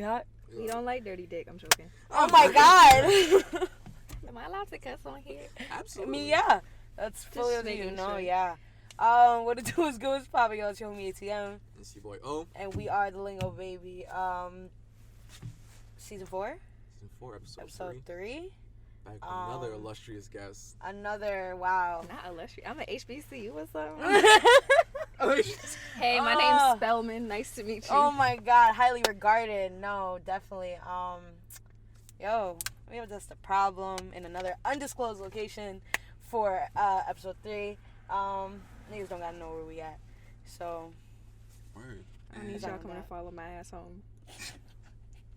We hot? We don't like dirty dick. I'm joking. Oh my god. Am I allowed to cuss on here? Absolutely. I mean, yeah. That's fully up to you. No, yeah. What it do is good. It's probably y'all. Show me ATM. It's your boy O. And we are the Lingo Baby. Season 4. Season 4, episode Episode 3. Back with another illustrious guest. Wow. Not illustrious. I'm an HBCU or something. Oh, Hey, my name's Spellman. Nice to meet you. Oh my god, highly regarded. No, definitely. Yo, we have just a problem in another undisclosed location for episode 3. Niggas don't gotta know where we at. So. Word. I need y'all coming to follow my ass home.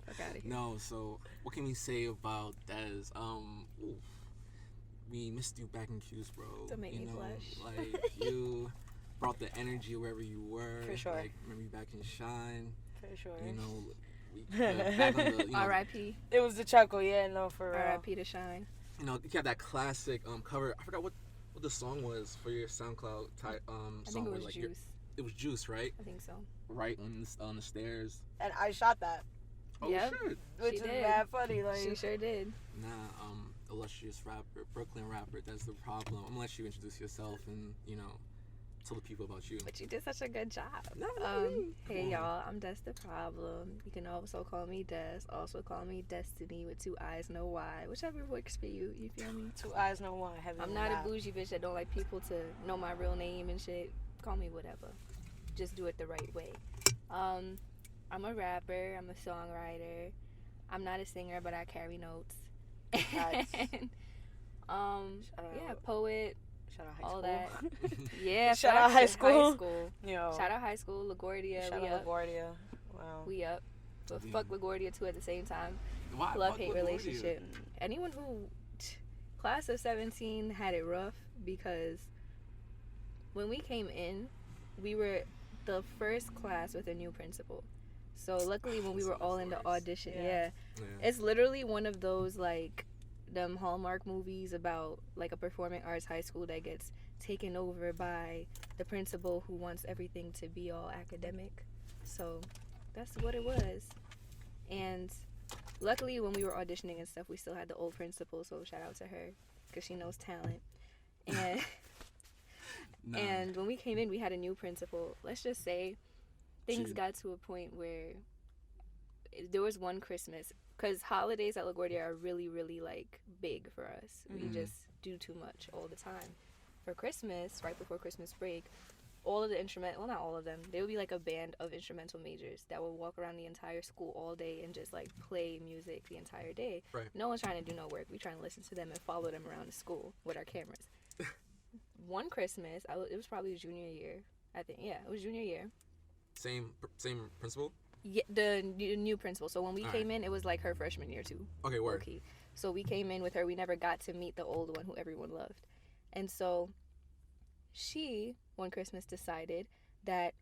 Fuck out of here. No, so what can we say about Dez? We missed you back in Q's, bro. Don't make me blush. Like you brought the energy wherever you were. For sure. Like remember you back in Shine. For sure. You know, back on the, R.I.P. It was the chuckle, yeah, no, for real. R.I.P. to Shine. You know, you got that classic cover. I forgot what the song was for your SoundCloud song. I think it was like Juice. It was Juice, right? I think so. Right on the stairs. And I shot that. Oh Yep. shit. Which is bad funny. Like, She sure did. Nah, illustrious rapper, Brooklyn rapper. That's the problem. I'm gonna let you introduce yourself and tell the people about you. But you did such a good job. No, Hey y'all, I'm Des the Problem. You can also call me Des. Also call me Destiny with 2 eyes, no Y. Whichever works for you. You feel me? 2 eyes, no one. I'm not a bougie bitch that don't like people to know my real name and shit. Call me whatever. Just do it the right way. I'm a rapper. I'm a songwriter. I'm not a singer, but I carry notes. And, poet. Shout out high all school. that. Yeah, Shout out high school. High school. Yo. Shout out high school. LaGuardia. Shout we out up. LaGuardia. Wow. We up. But fuck LaGuardia too at the same time. Why? Love-hate relationship. Anyone who class of 17 had it rough because when we came in, we were the first class with a new principal. So luckily when we were all in the audition, yeah. It's literally one of those like them Hallmark movies about like a performing arts high school that gets taken over by the principal who wants everything to be all academic. So that's what it was. And luckily when we were auditioning and stuff, we still had the old principal, so shout out to her because she knows talent. And and when we came in, we had a new principal. Let's just say things got to a point where there was one Christmas, because holidays at LaGuardia are really, really, like, big for us. We just do too much all the time. For Christmas, right before Christmas break, all of the not all of them, there would be, like, a band of instrumental majors that would walk around the entire school all day and just, like, play music the entire day. Right. No one's trying to do no work. We trying to listen to them and follow them around the school with our cameras. One Christmas, it was probably junior year, I think. Yeah, it was junior year. Same principal? Yeah, the new principal. So when we came in, it was like her freshman year too. Okay, word. Okay. So we came in with her. We never got to meet the old one who everyone loved. And so she, one Christmas, decided that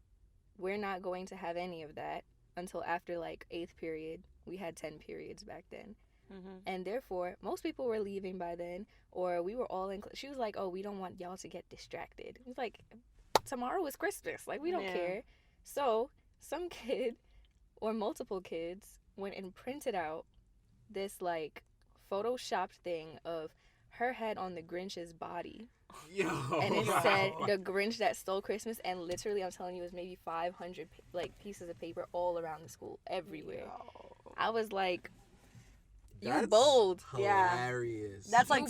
we're not going to have any of that until after like 8th period. We had 10 periods back then. Mm-hmm. And therefore, most people were leaving by then, or we were all in. She was like, oh, we don't want y'all to get distracted. It's like, tomorrow is Christmas. Like, we don't care. So some kid or multiple kids went and printed out this like photoshopped thing of her head on the Grinch's body. Yo. And it said the Grinch that stole Christmas, and literally I'm telling you it was maybe 500 like pieces of paper all around the school everywhere. Yo. I was like, you bold. Hilarious. That's like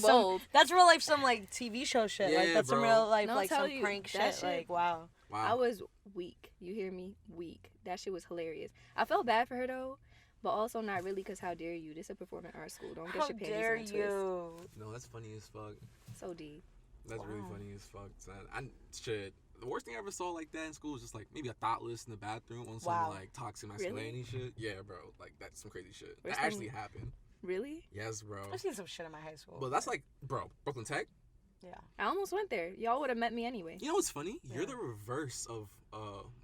that's real life, some like TV show shit. Yeah, like that's bro. some real life, No, like some prank shit. shit. Like wow. I was weak. You hear me? Weak. That shit was hilarious. I felt bad for her though, but also not really, because how dare you? This is a performing arts school. Don't get your panties in a twist. No, that's funny as fuck. So deep. That's really funny as fuck, son. The worst thing I ever saw like that in school was just like maybe a thoughtless in the bathroom on some like toxic masculinity shit. Yeah, bro. Like that's some crazy shit. That actually happened. Really? Yes, bro. I've seen some shit in my high school. But that's like, bro, Brooklyn Tech. Yeah. I almost went there. Y'all would have met me anyway. You know what's funny? Yeah. You're the reverse of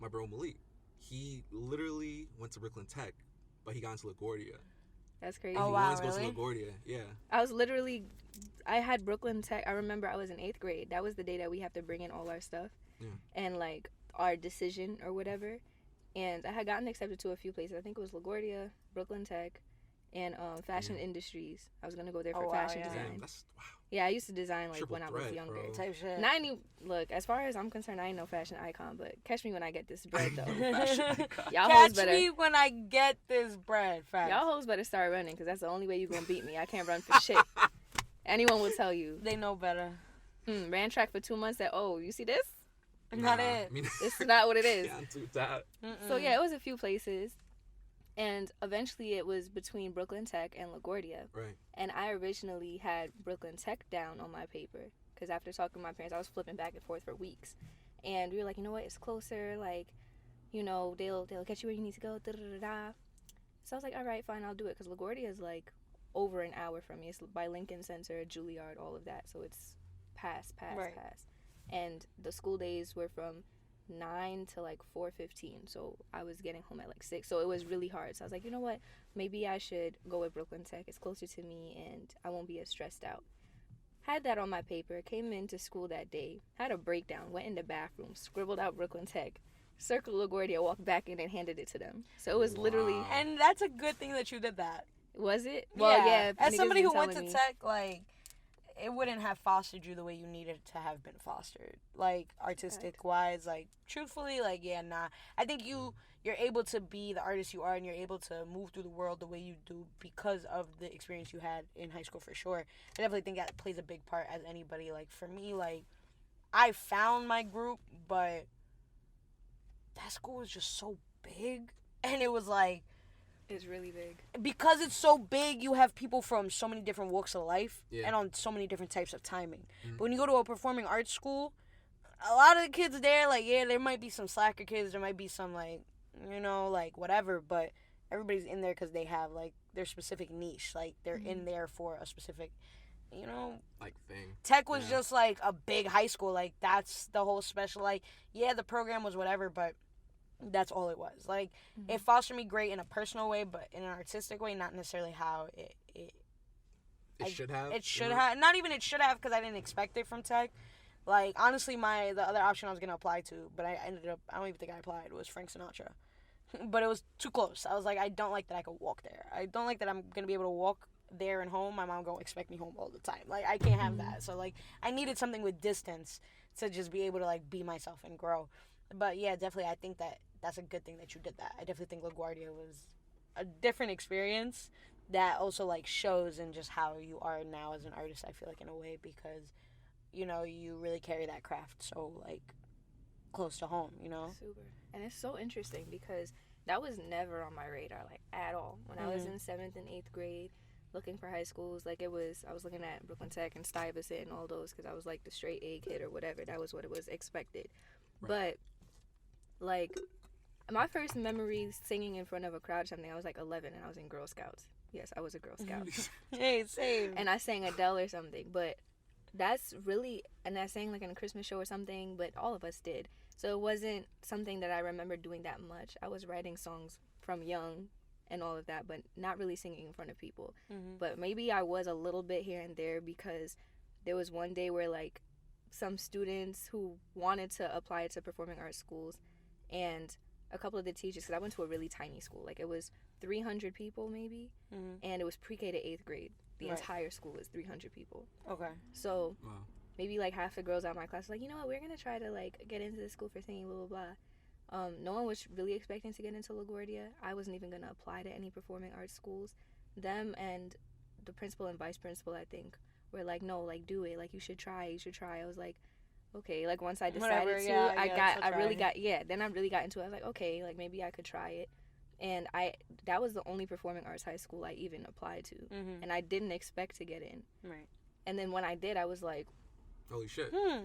my bro Malik. He literally went to Brooklyn Tech, but he got into LaGuardia. That's crazy. Oh, wow, he wanted to go to LaGuardia. Yeah. I had Brooklyn Tech. I remember I was in 8th grade. That was the day that we have to bring in all our stuff. Yeah. And like our decision or whatever. And I had gotten accepted to a few places. I think it was LaGuardia, Brooklyn Tech, and Fashion Industries. I was going to go there for fashion design. Damn, that's, wow. Yeah, I used to design like Triple when I was younger. bro. Type shit. Not any, look, as far as I'm concerned, I ain't no fashion icon, but catch me when I get this bread, though. Y'all hoes Catch better, me when I get this bread. Facts. y'all hoes better start running, because that's the only way you're going to beat me. I can't run for shit. Anyone will tell you. They know better. Ran track for 2 months, said, oh, you see this? Not it. It's not what it is. Yeah, I'm too tired. So, yeah, it was a few places. And eventually it was between Brooklyn Tech and LaGuardia. Right. And I originally had Brooklyn Tech down on my paper. Because after talking to my parents, I was flipping back and forth for weeks. And we were like, you know what? It's closer. Like, you know, they'll get you where you need to go. Da-da-da-da. So I was like, all right, fine, I'll do it. Because LaGuardia is like over an hour from me. It's by Lincoln Center, Juilliard, all of that. So it's pass. And the school days were from 9 to like 4:15, so I was getting home at like 6, so it was really hard. So I was like, you know what, maybe I should go with Brooklyn Tech. It's closer to me and I won't be as stressed out. Had that on my paper, came into school that day, had a breakdown, went in the bathroom, scribbled out Brooklyn Tech, circled LaGuardia, walked back in and handed it to them. So it was literally, and that's a good thing that you did that. Was it? Well, yeah, as somebody who went to Tech, like, it wouldn't have fostered you the way you needed to have been fostered, like artistic wise. Like, truthfully, like, yeah, nah. I think you're able to be the artist you are, and you're able to move through the world the way you do because of the experience you had in high school, for sure. I definitely think that plays a big part as anybody. Like, for me, like, I found my group, but that school was just so big, and it was like, it's really big. Because it's so big, you have people from so many different walks of life and on so many different types of timing. But when you go to a performing arts school, a lot of the kids there, like, yeah, there might be some slacker kids. There might be some, like, you know, like, whatever. But everybody's in there because they have, like, their specific niche. Like, they're in there for a specific, you know. Like, thing. Tech was just, like, a big high school. Like, that's the whole special. Like, yeah, the program was whatever, but that's all it was. Like, it fostered me great in a personal way, but in an artistic way, not necessarily how it should have. It should have. Not even it should have, because I didn't expect it from Tech. Like, honestly, the other option I was going to apply to, but I ended up, I don't even think I applied, was Frank Sinatra. But it was too close. I was like, I don't like that I could walk there. I don't like that I'm going to be able to walk there and home. My mom going to expect me home all the time. Like, I can't have that. So, like, I needed something with distance to just be able to, like, be myself and grow. But, yeah, definitely, I think that's a good thing that you did that. I definitely think LaGuardia was a different experience that also, like, shows in just how you are now as an artist, I feel like, in a way, because, you know, you really carry that craft so, like, close to home, you know? Super. And it's so interesting because that was never on my radar, like, at all. When I was in 7th and 8th grade, looking for high schools, like, I was looking at Brooklyn Tech and Stuyvesant and all those because I was, like, the straight A kid or whatever. That was what it was expected. Right. But, like, my first memory singing in front of a crowd or something, I was, like, 11 and I was in Girl Scouts. Yes, I was a Girl Scout. Hey, same. And I sang Adele or something, but that's really, and I sang, like, in a Christmas show or something, but all of us did. So it wasn't something that I remember doing that much. I was writing songs from young and all of that, but not really singing in front of people. But maybe I was a little bit here and there because there was one day where, like, some students who wanted to apply to performing arts schools, and a couple of the teachers, because I went to a really tiny school, like, it was 300 people maybe, and it was pre-K to 8th grade. The entire school was 300 people. Okay. So maybe, like, half the girls out of my class were like, you know what, we're going to try to, like, get into this school for singing, blah, blah, blah. No one was really expecting to get into LaGuardia. I wasn't even going to apply to any performing arts schools. Them and the principal and vice principal, I think, were like, no, like, do it. Like, you should try. I was like, okay. Like, once I decided I really got into it. I was like, okay, like, maybe I could try it. And that was the only performing arts high school I even applied to. And I didn't expect to get in. Right. And then when I did, I was like, holy shit. I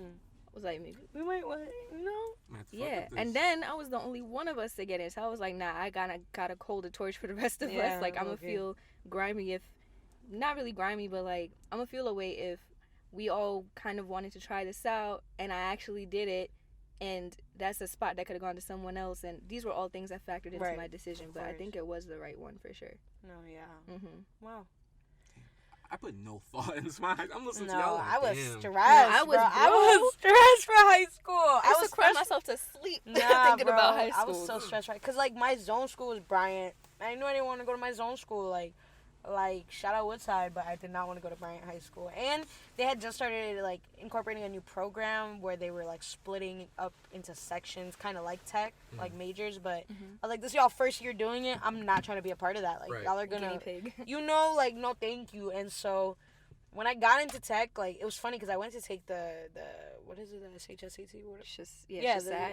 was like, maybe we might want, you know? Yeah. And then I was the only one of us to get in. So I was like, nah, I gotta hold the torch for the rest of us. Like, I'm gonna feel grimy if, not really grimy, but, like, I'm gonna feel a way if we all kind of wanted to try this out and I actually did it. And that's a spot that could have gone to someone else. And these were all things that factored into my decision. But I think it was the right one for sure. No, yeah. Wow. I put no thought into my high school. I'm listening to No, y'all. Like, I was damn. stressed. I was stressed for high school. I was crying myself to sleep thinking about high school. I was so stressed, right? Because, like, my zone school was Bryant. I knew I didn't want to go to my zone school. Like shout out Woodside, but I did not want to go to Bryant High School. And they had just started, like, incorporating a new program where they were, like, splitting up into sections, kind of like tech, like majors. But I was like, this is y'all first year doing it. I'm not trying to be a part of that. Like, y'all are going to, like, no thank you. And so when I got into tech, like, it was funny because I went to take the what is it, the SHSAT?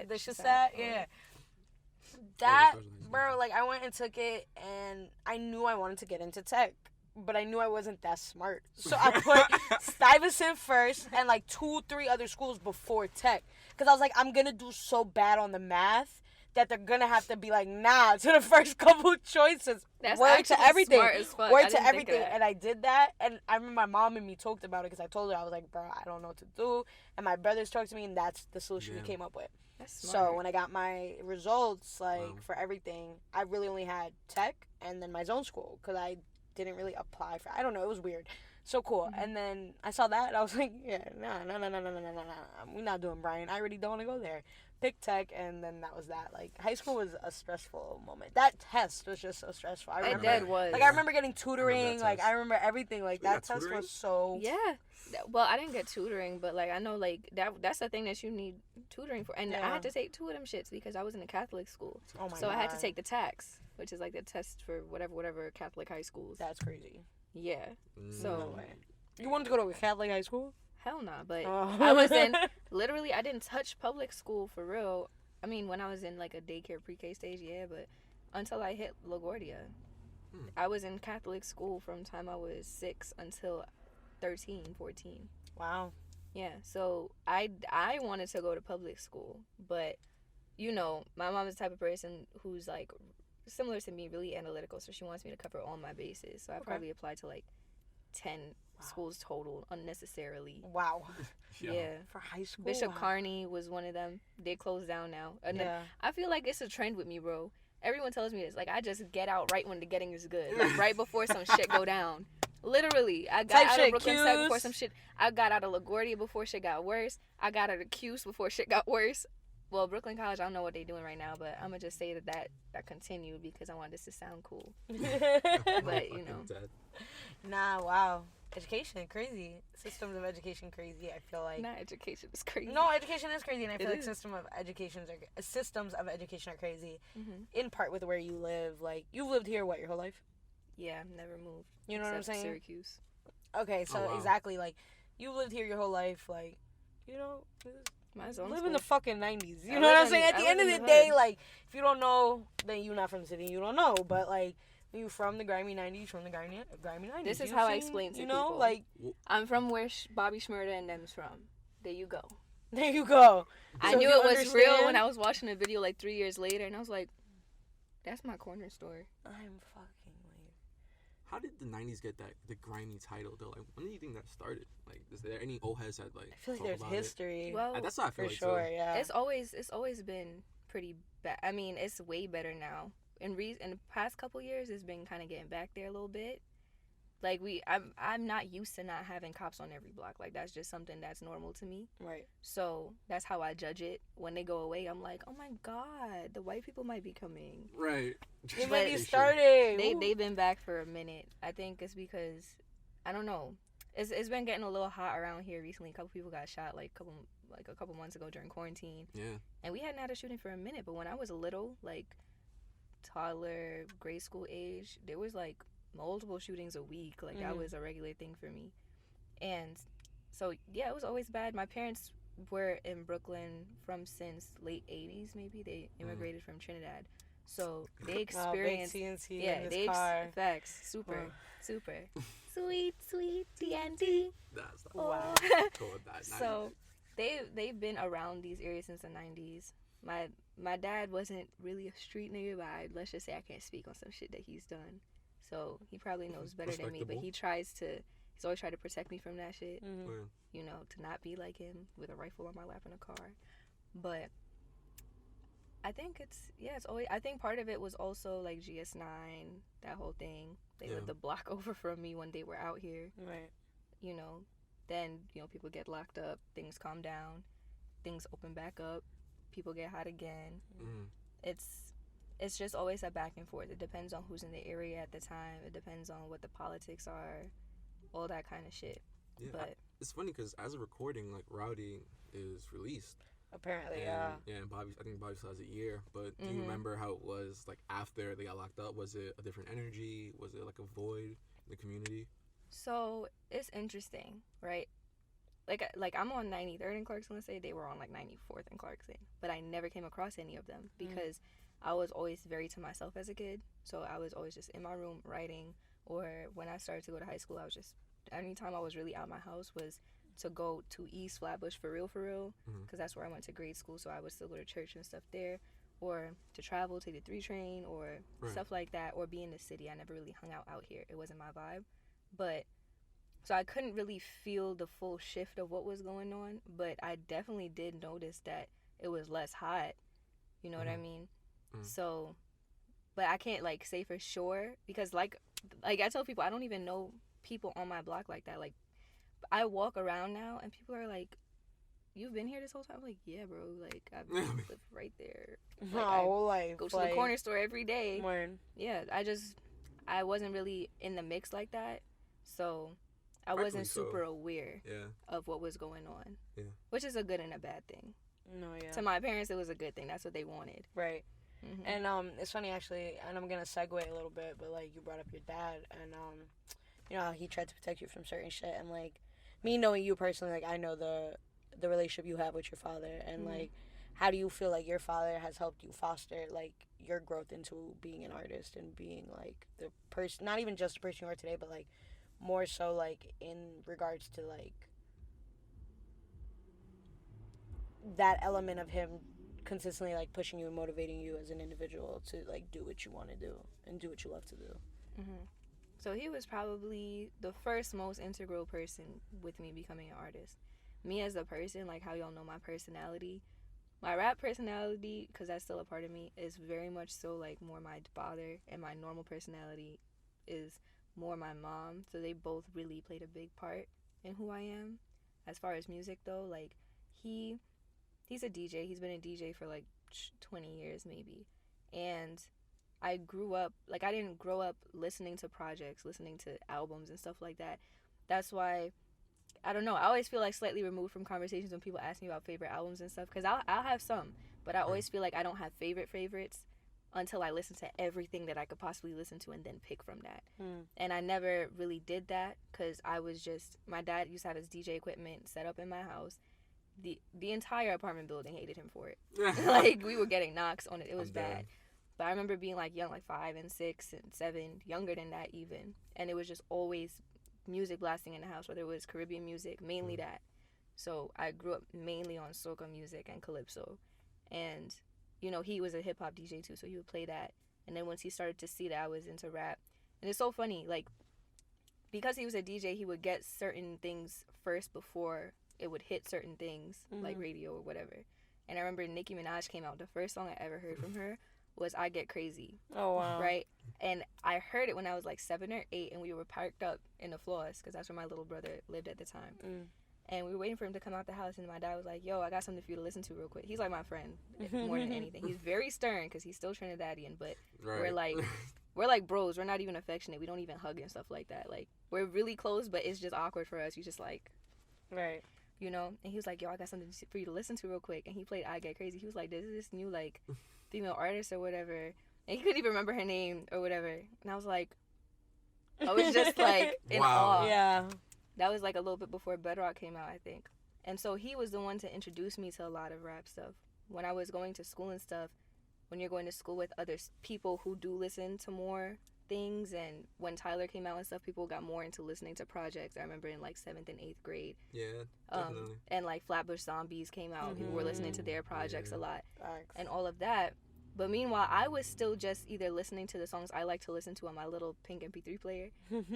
The SHSAT, yeah. That, bro, like, I went and took it, and I knew I wanted to get into tech, but I knew I wasn't that smart. So I put Stuyvesant first and, like, 2-3 other schools before tech. Because I was like, I'm going to do so bad on the math that they're going to have to be like, nah, to the first couple choices. That's word to everything. Smart as fuck. Word to everything. And I did that, and I remember my mom and me talked about it because I told her, I was like, bro, I don't know what to do. And my brothers talked to me, and that's the solution we came up with. So when I got my results, like, for everything, I really only had tech and then my zone school because I didn't really apply for, I don't know, it was weird. So cool. And then I saw that, and I was like, yeah, no. We're not doing Brian. I already don't want to go there. Pick tech, and then that was that. Like, high school was a stressful moment. That test was just so stressful. I remember getting tutoring. I remember everything. Like, that test was so... Yeah. Well, I didn't get tutoring, but, like, I know, like, that's the thing that you need tutoring for. And I had to take 2 of them shits because I was in a Catholic school. Oh, my God. So I had to take the TAKS, which is, like, the test for whatever Catholic high schools. That's crazy. Yeah. So... You wanted to go to a Catholic high school? Hell nah, but I was in... Literally, I didn't touch public school for real. I mean, when I was in, like, a daycare pre-K stage, yeah, but until I hit LaGuardia. I was in Catholic school from the time I was 6 until 13, 14. Wow. Yeah, so I wanted to go to public school, but, you know, my mom is the type of person who's, like, similar to me, really analytical, so she wants me to cover all my bases. So I probably applied to, like, 10 schools total unnecessarily. Wow. Yeah. For high school? Bishop Kearney was one of them. They closed down now. And I feel like it's a trend with me, bro. Everyone tells me this. Like, I just get out right when the getting is good. Like, right before some shit go down. Literally. I got out of Brooklyn Tech before some shit. I got out of LaGuardia before shit got worse. I got out of Cuse before shit got worse. Well, Brooklyn College, I don't know what they're doing right now, but I'm going to just say that continued because I want this to sound cool. But, you know. Nah, wow. Education, crazy. Systems of education, crazy. I feel like... Nah, education is crazy. No, education is crazy, and I feel like systems of education are crazy, in part with where you live. Like, you've lived here, what, your whole life? Yeah, I've never moved. You know what I'm saying? Syracuse. Okay, so exactly, like, you've lived here your whole life, like, you know... Live in the fucking 90s. You know what I'm saying? At the end of the day, like, if you don't know, then you're not from the city. You don't know. But, like, you from the grimy 90s, from the grimy 90s. This is how I explain to people. Like, I'm from where Bobby Shmurda and them's from. There you go. There you go. I knew it was real when I was watching a video, like, 3 years later, and I was like, that's my corner store. I'm fucking weird. How did the 90s get the grimy title, though? Like, when do you think that started? Like, is there any old heads that, like, I feel like there's history. Well, that's what I feel for like, sure, too. yeah. It's always been pretty bad. I mean, it's way better now. In the past couple years, it's been kind of getting back there a little bit. Like, I'm not used to not having cops on every block. Like, that's just something that's normal to me. Right. So that's how I judge it. When they go away, I'm like, oh my God, the white people might be coming. Right. They might be starting. They've been back for a minute. I think it's because, I don't know. It's been getting a little hot around here recently. A couple people got shot like a couple months ago during quarantine. Yeah. And we hadn't had a shooting for a minute. But when I was a little, like, toddler, grade school age, there was, like, multiple shootings a week. Like, that was a regular thing for me. And so, yeah, it was always bad. My parents were in Brooklyn since late 80s, maybe. They immigrated from Trinidad. So they experienced... Facts. Super. Sweet TNT. That's the wow. So they've been around these areas since the 90s. My dad wasn't really a street nigga, but let's just say I can't speak on some shit that he's done. So he probably knows better than me, but he's always tried to protect me from that shit. You know, to not be like him with a rifle on my lap in a car. But I think it's always, I think part of it was also like GS9, that whole thing. They lived the block over from me when they were out here. Right. You know, then, you know, people get locked up, things calm down, things open back up, people get hot again. It's just always a back and forth. It depends on who's in the area at the time. It depends on what the politics are, all that kind of shit. Yeah, but it's funny because as a recording, like, Rowdy is released. Apparently, and, yeah. And Bobby, I think Bobby still has a year. But do you remember how it was, like, after they got locked up? Was it a different energy? Was it, like, a void in the community? So, it's interesting, right? Like I'm on 93rd in Clarkson, let's say. They were on, like, 94th in Clarkson. But I never came across any of them because I was always very to myself as a kid. So, I was always just in my room writing. Or when I started to go to high school, I was just, anytime I was really out of my house was to go to East Flatbush for real, because that's where I went to grade school, so I would still go to church and stuff there, or to travel, take the 3 train, or stuff like that, or be in the city. I never really hung out here. It wasn't my vibe. But, so I couldn't really feel the full shift of what was going on, but I definitely did notice that it was less hot, you know what I mean? So, but I can't, like, say for sure, because, like I tell people, I don't even know people on my block like that. Like, I walk around now and people are like, "You've been here this whole time?" I'm like, "Yeah, bro. Like, I live right there. Like, I go to the corner store every day." Yeah, I wasn't really in the mix like that, so I wasn't super aware of what was going on. Yeah, which is a good and a bad thing. No, yeah. To my parents, it was a good thing. That's what they wanted. Right. And it's funny actually, and I'm gonna segue a little bit, but like you brought up your dad, and you know how he tried to protect you from certain shit, and like me knowing you personally, like I know the relationship you have with your father, and like how do you feel like your father has helped you foster like your growth into being an artist and being like the person, not even just the person you are today, but like more so like in regards to like that element of him consistently like pushing you and motivating you as an individual to like do what you want to do and do what you love to do. So he was probably the first most integral person with me becoming an artist. Me as a person, like how y'all know my personality, my rap personality, because that's still a part of me, is very much so like more my father, and my normal personality is more my mom. So they both really played a big part in who I am. As far as music though, like he's a DJ. He's been a DJ for like 20 years maybe. And I grew up, like I didn't grow up listening to projects, listening to albums and stuff like that. That's why, I don't know, I always feel like slightly removed from conversations when people ask me about favorite albums and stuff. Because I'll have some, but I always feel like I don't have favorites until I listen to everything that I could possibly listen to and then pick from that. And I never really did that because I was just, my dad used to have his DJ equipment set up in my house. The entire apartment building hated him for it. Like, we were getting knocks on it. It was bad. But I remember being, like, young, like 5 and 6 and 7, younger than that even. And it was just always music blasting in the house, whether it was Caribbean music, mainly that. So I grew up mainly on soca music and calypso. And, you know, he was a hip-hop DJ, too, so he would play that. And then once he started to see that I was into rap. And it's so funny, like, because he was a DJ, he would get certain things first before it would hit certain things, like radio or whatever. And I remember Nicki Minaj came out. The first song I ever heard from her was I Get Crazy. Oh, wow. Right? And I heard it when I was like 7 or 8, and we were parked up in the floors, because that's where my little brother lived at the time. And we were waiting for him to come out the house, and my dad was like, "Yo, I got something for you to listen to real quick." He's like my friend more than anything. He's very stern, because he's still Trinidadian, but we're like bros. We're not even affectionate. We don't even hug and stuff like that. Like, we're really close, but it's just awkward for us. You just like... Right. You know? And he was like, "Yo, I got something for you to listen to real quick." And he played I Get Crazy. He was like, "There's this new, like, female artist or whatever." And he couldn't even remember her name or whatever. And I was like... I was just, like, in awe. Yeah. That was, like, a little bit before Bedrock came out, I think. And so he was the one to introduce me to a lot of rap stuff. When I was going to school and stuff, when you're going to school with other people who do listen to more things, and when Tyler came out and stuff, people got more into listening to projects. I remember in like 7th and 8th grade. Yeah, definitely. And like Flatbush Zombies came out. People were listening to their projects a lot. And all of that. But meanwhile, I was still just either listening to the songs I like to listen to on my little pink MP3 player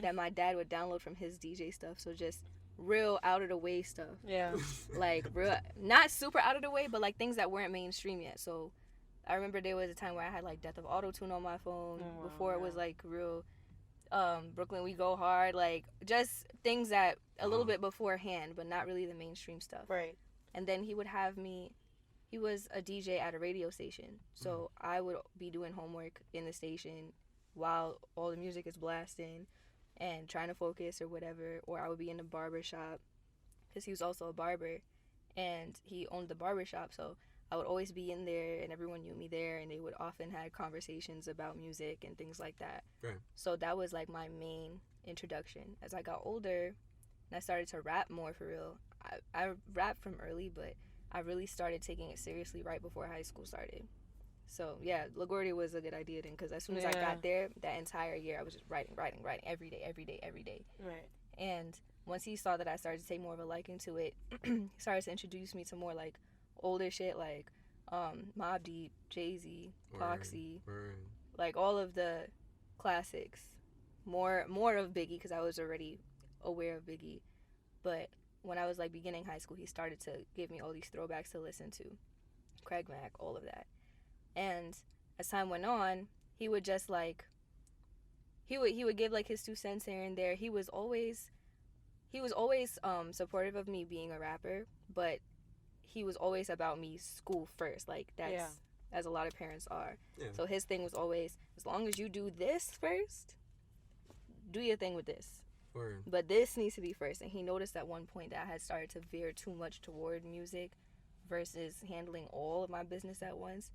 that my dad would download from his DJ stuff. So just real out of the way stuff. Yeah. Like real, not super out of the way, but like things that weren't mainstream yet. So I remember there was a time where I had like Death of Auto-Tune on my phone before it was like real Brooklyn We Go Hard, like just things that a little bit beforehand, but not really the mainstream stuff. Right. And then he would have me, he was a DJ at a radio station, so I would be doing homework in the station while all the music is blasting and trying to focus or whatever, or I would be in the barber shop because he was also a barber and he owned the barber shop, so I would always be in there and everyone knew me there, and they would often have conversations about music and things like that. Right. So that was like my main introduction. As I got older and I started to rap more for real, I rapped from early, but I really started taking it seriously right before high school started. So yeah, LaGuardia was a good idea then, because as soon as I got there, that entire year I was just writing every day. Right. And once he saw that I started to take more of a liking to it, he started to introduce me to more like older shit, like Mobb Deep, Jay-Z, Foxy, like all of the classics. More of Biggie, because I was already aware of Biggie. But when I was like beginning high school, he started to give me all these throwbacks to listen to, Craig Mack, all of that. And as time went on, he would just like he would give like his 2 cents here and there. He was always supportive of me being a rapper, but he was always about me school first. Like that's as a lot of parents are. Yeah. So his thing was always, as long as you do this first, do your thing with this. Word. But this needs to be first. And he noticed at one point that I had started to veer too much toward music versus handling all of my business at once.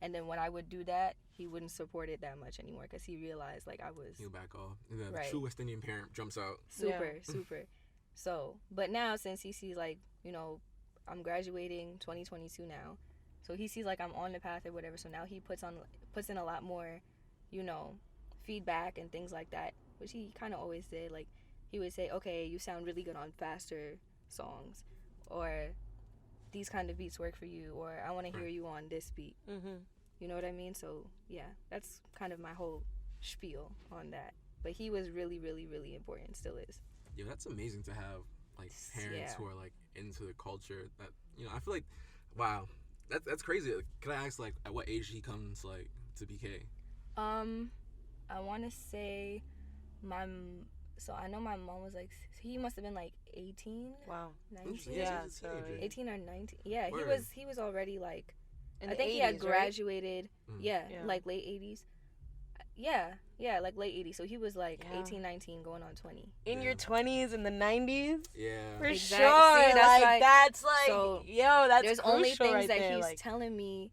And then when I would do that, he wouldn't support it that much anymore, because he realized like I was... He'll back off. And then the true West Indian parent jumps out. Super. So, but now since he sees like, you know, I'm graduating 2022 now, so he sees like I'm on the path or whatever, so now he puts in a lot more, you know, feedback and things like that, which he kind of always did. Like he would say, okay, you sound really good on faster songs, or these kind of beats work for you, or I want to hear you on this beat. You know what I mean? So yeah, that's kind of my whole spiel on that. But he was really, really, really important, still is. Yeah, that's amazing to have like parents who are like into the culture. That, you know, I feel like, wow, that's crazy. Can I ask like at what age he comes like to BK? I want to say so I know my mom was like, he must have been like 18. Wow. 19. Yeah, so 18 or 19. Yeah, Word. he was already like, in I the think 80s, he had graduated. Right? Yeah, like late 80s. Yeah, like late 80s. So he was like 18, 19, going on 20. In your 20s, in the 90s? Yeah. Exactly. For sure. See, that's like, so that's there's only things right that there, he's like, telling me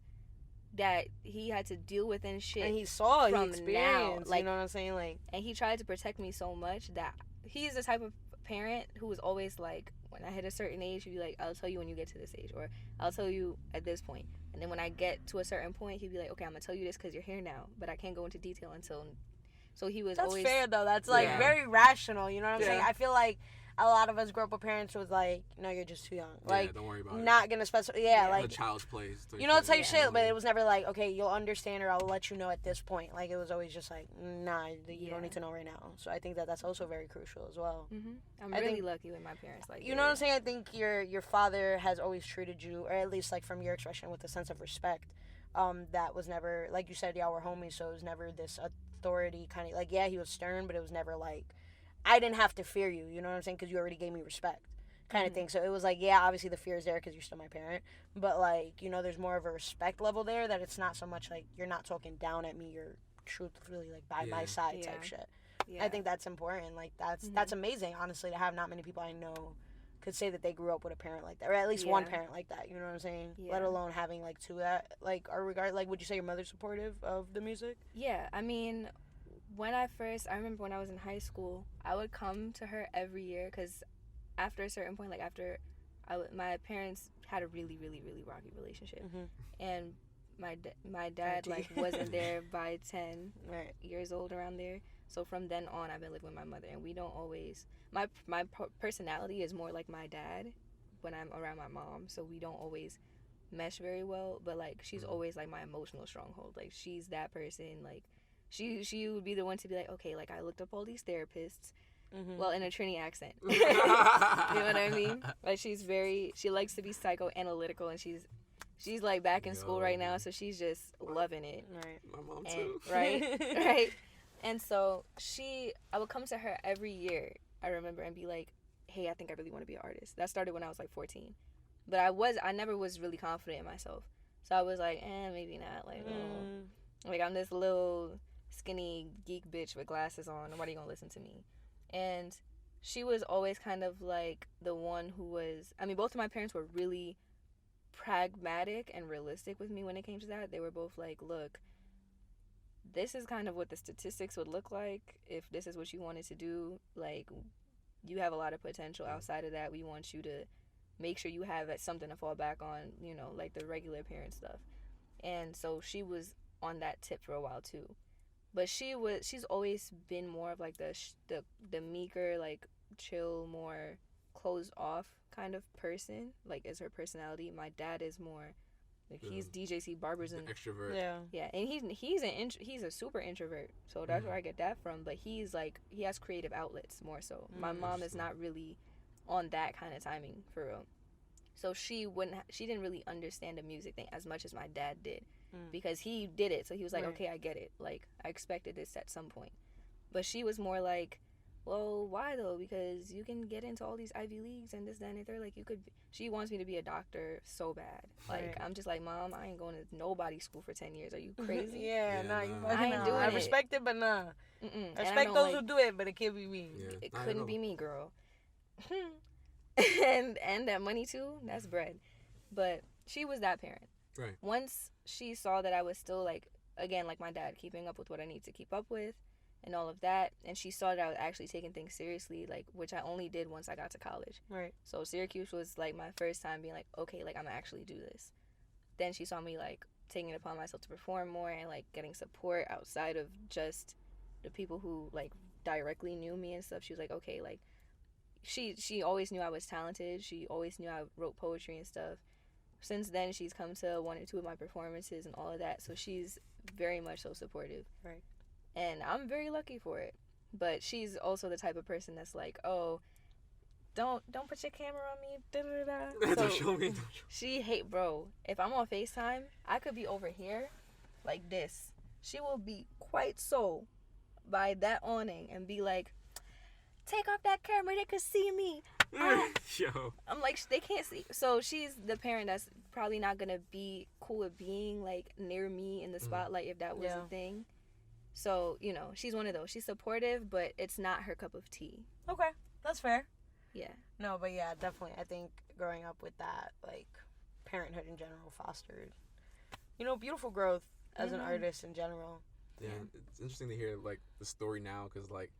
that he had to deal with and shit. and he saw, he from experienced, now, like, you know what I'm saying? Like, and he tried to protect me so much that he's the type of parent who was always like, when I hit a certain age, he'd be like, I'll tell you when you get to this age, or I'll tell you at this point. And then when I get to a certain point, he'd be like, okay, I'm gonna tell you this because you're here now, but I can't go into detail until. So he was always. That's fair though. That's like very rational. You know what I'm saying? I feel like a lot of us grew up with parents who was like, no, you're just too young. Like, don't worry about it. Not gonna specify. Like the child's place. You know, type shit. But it was never like, okay, you'll understand, or I'll let you know at this point. Like, it was always just like, nah, you don't need to know right now. So I think that's also very crucial as well. I'm really lucky with my parents. Like, you know what I'm saying? I think your father has always treated you, or at least like from your expression, with a sense of respect. That was never, like you said, y'all were homies, so it was never this authority kind of, like, yeah, he was stern, but it was never like, I didn't have to fear you, you know what I'm saying, because you already gave me respect kind of thing. So it was like, yeah, obviously the fear is there because you're still my parent, but like, you know, there's more of a respect level there, that it's not so much like you're not talking down at me, you're truthfully like by my side type shit. I think that's important. Like, that's amazing, honestly, to have. Not many people I know could say that they grew up with a parent like that, or at least one parent like that, you know what I'm saying? Let alone having like two that like are regard. Like, would you say your mother's supportive of the music? Yeah, I mean, I remember when I was in high school, I would come to her every year, because after a certain point, like after my parents had a really, really, really rocky relationship, and my dad like wasn't there by 10 years old, around there. So from then on, I've been living with my mother, and we don't always. My personality is more like my dad when I'm around my mom, so we don't always mesh very well. But like, she's always like my emotional stronghold. Like, she's that person. Like, she would be the one to be like, okay, like, I looked up all these therapists. Well, in a Trini accent. You know what I mean? Like, she likes to be psychoanalytical, and She's like back in school right now, so she's just loving it. Right. My mom too. Right. And so I would come to her every year, I remember, and be like, hey, I think I really want to be an artist. That started when I was like 14. But I never was really confident in myself. So I was like, maybe not. Like, like I'm this little skinny geek bitch with glasses on. Nobody gonna listen to me. And she was always kind of like the one who was, I mean, both of my parents were really pragmatic and realistic with me when it came to that. They were both like, look, this is kind of what the statistics would look like if this is what you wanted to do. Like, you have a lot of potential outside of that. We want you to make sure you have something to fall back on, you know, like the regular parent stuff. And so she was on that tip for a while too. But she's always been more of like the meeker, like chill, more closed off kind of person, like is her personality. My dad is more like he's DJC Barbers and extrovert. Yeah, and he's a super introvert, so that's where I get that from. But he's like, he has creative outlets more so. My mom is not really on that kind of timing for real, so she didn't really understand the music thing as much as my dad did, because he did it. So he was like, okay, I get it. Like, I expected this at some point. But she was more like, well, why though? Because you can get into all these Ivy Leagues and this, that, and the third. Like, you could. She wants me to be a doctor so bad. Like, I'm just like, Mom, I ain't going to nobody's school for 10 years. Are you crazy? Nah, you I ain't doing it. I respect it, but nah. I respect those who do it, but it can't be me. Yeah, it couldn't be me, girl. and that money too, that's bread. But she was that parent. Right. Once she saw that I was still, like, again, like my dad, keeping up with what I need to keep up with and all of that, and she saw that I was actually taking things seriously, like, which I only did once I got to college. Right. So Syracuse was like my first time being like, okay, like, I'm gonna actually do this. Then she saw me like taking it upon myself to perform more and like getting support outside of just the people who like directly knew me and stuff. She was like, okay, like, she always knew I was talented. She always knew I wrote poetry and stuff. Since then, she's come to 1 or 2 of my performances and all of that. So she's very much so supportive. Right. And I'm very lucky for it. But she's also the type of person that's like, oh, don't put your camera on me. Da-da-da. So Don't show me. she bro, if I'm on FaceTime, I could be over here like this. She will be quite so by that awning and be like, take off that camera, they could see me. Yo. I'm like, they can't see. So she's the parent that's probably not gonna be cool with being like near me in the spotlight if that was a thing. So, you know, she's one of those. She's supportive, but it's not her cup of tea. Okay, that's fair. Yeah. No, but yeah, definitely. I think growing up with that, like, parenthood in general fostered, you know, beautiful growth as an artist in general. Yeah, it's interesting to hear like the story now, because like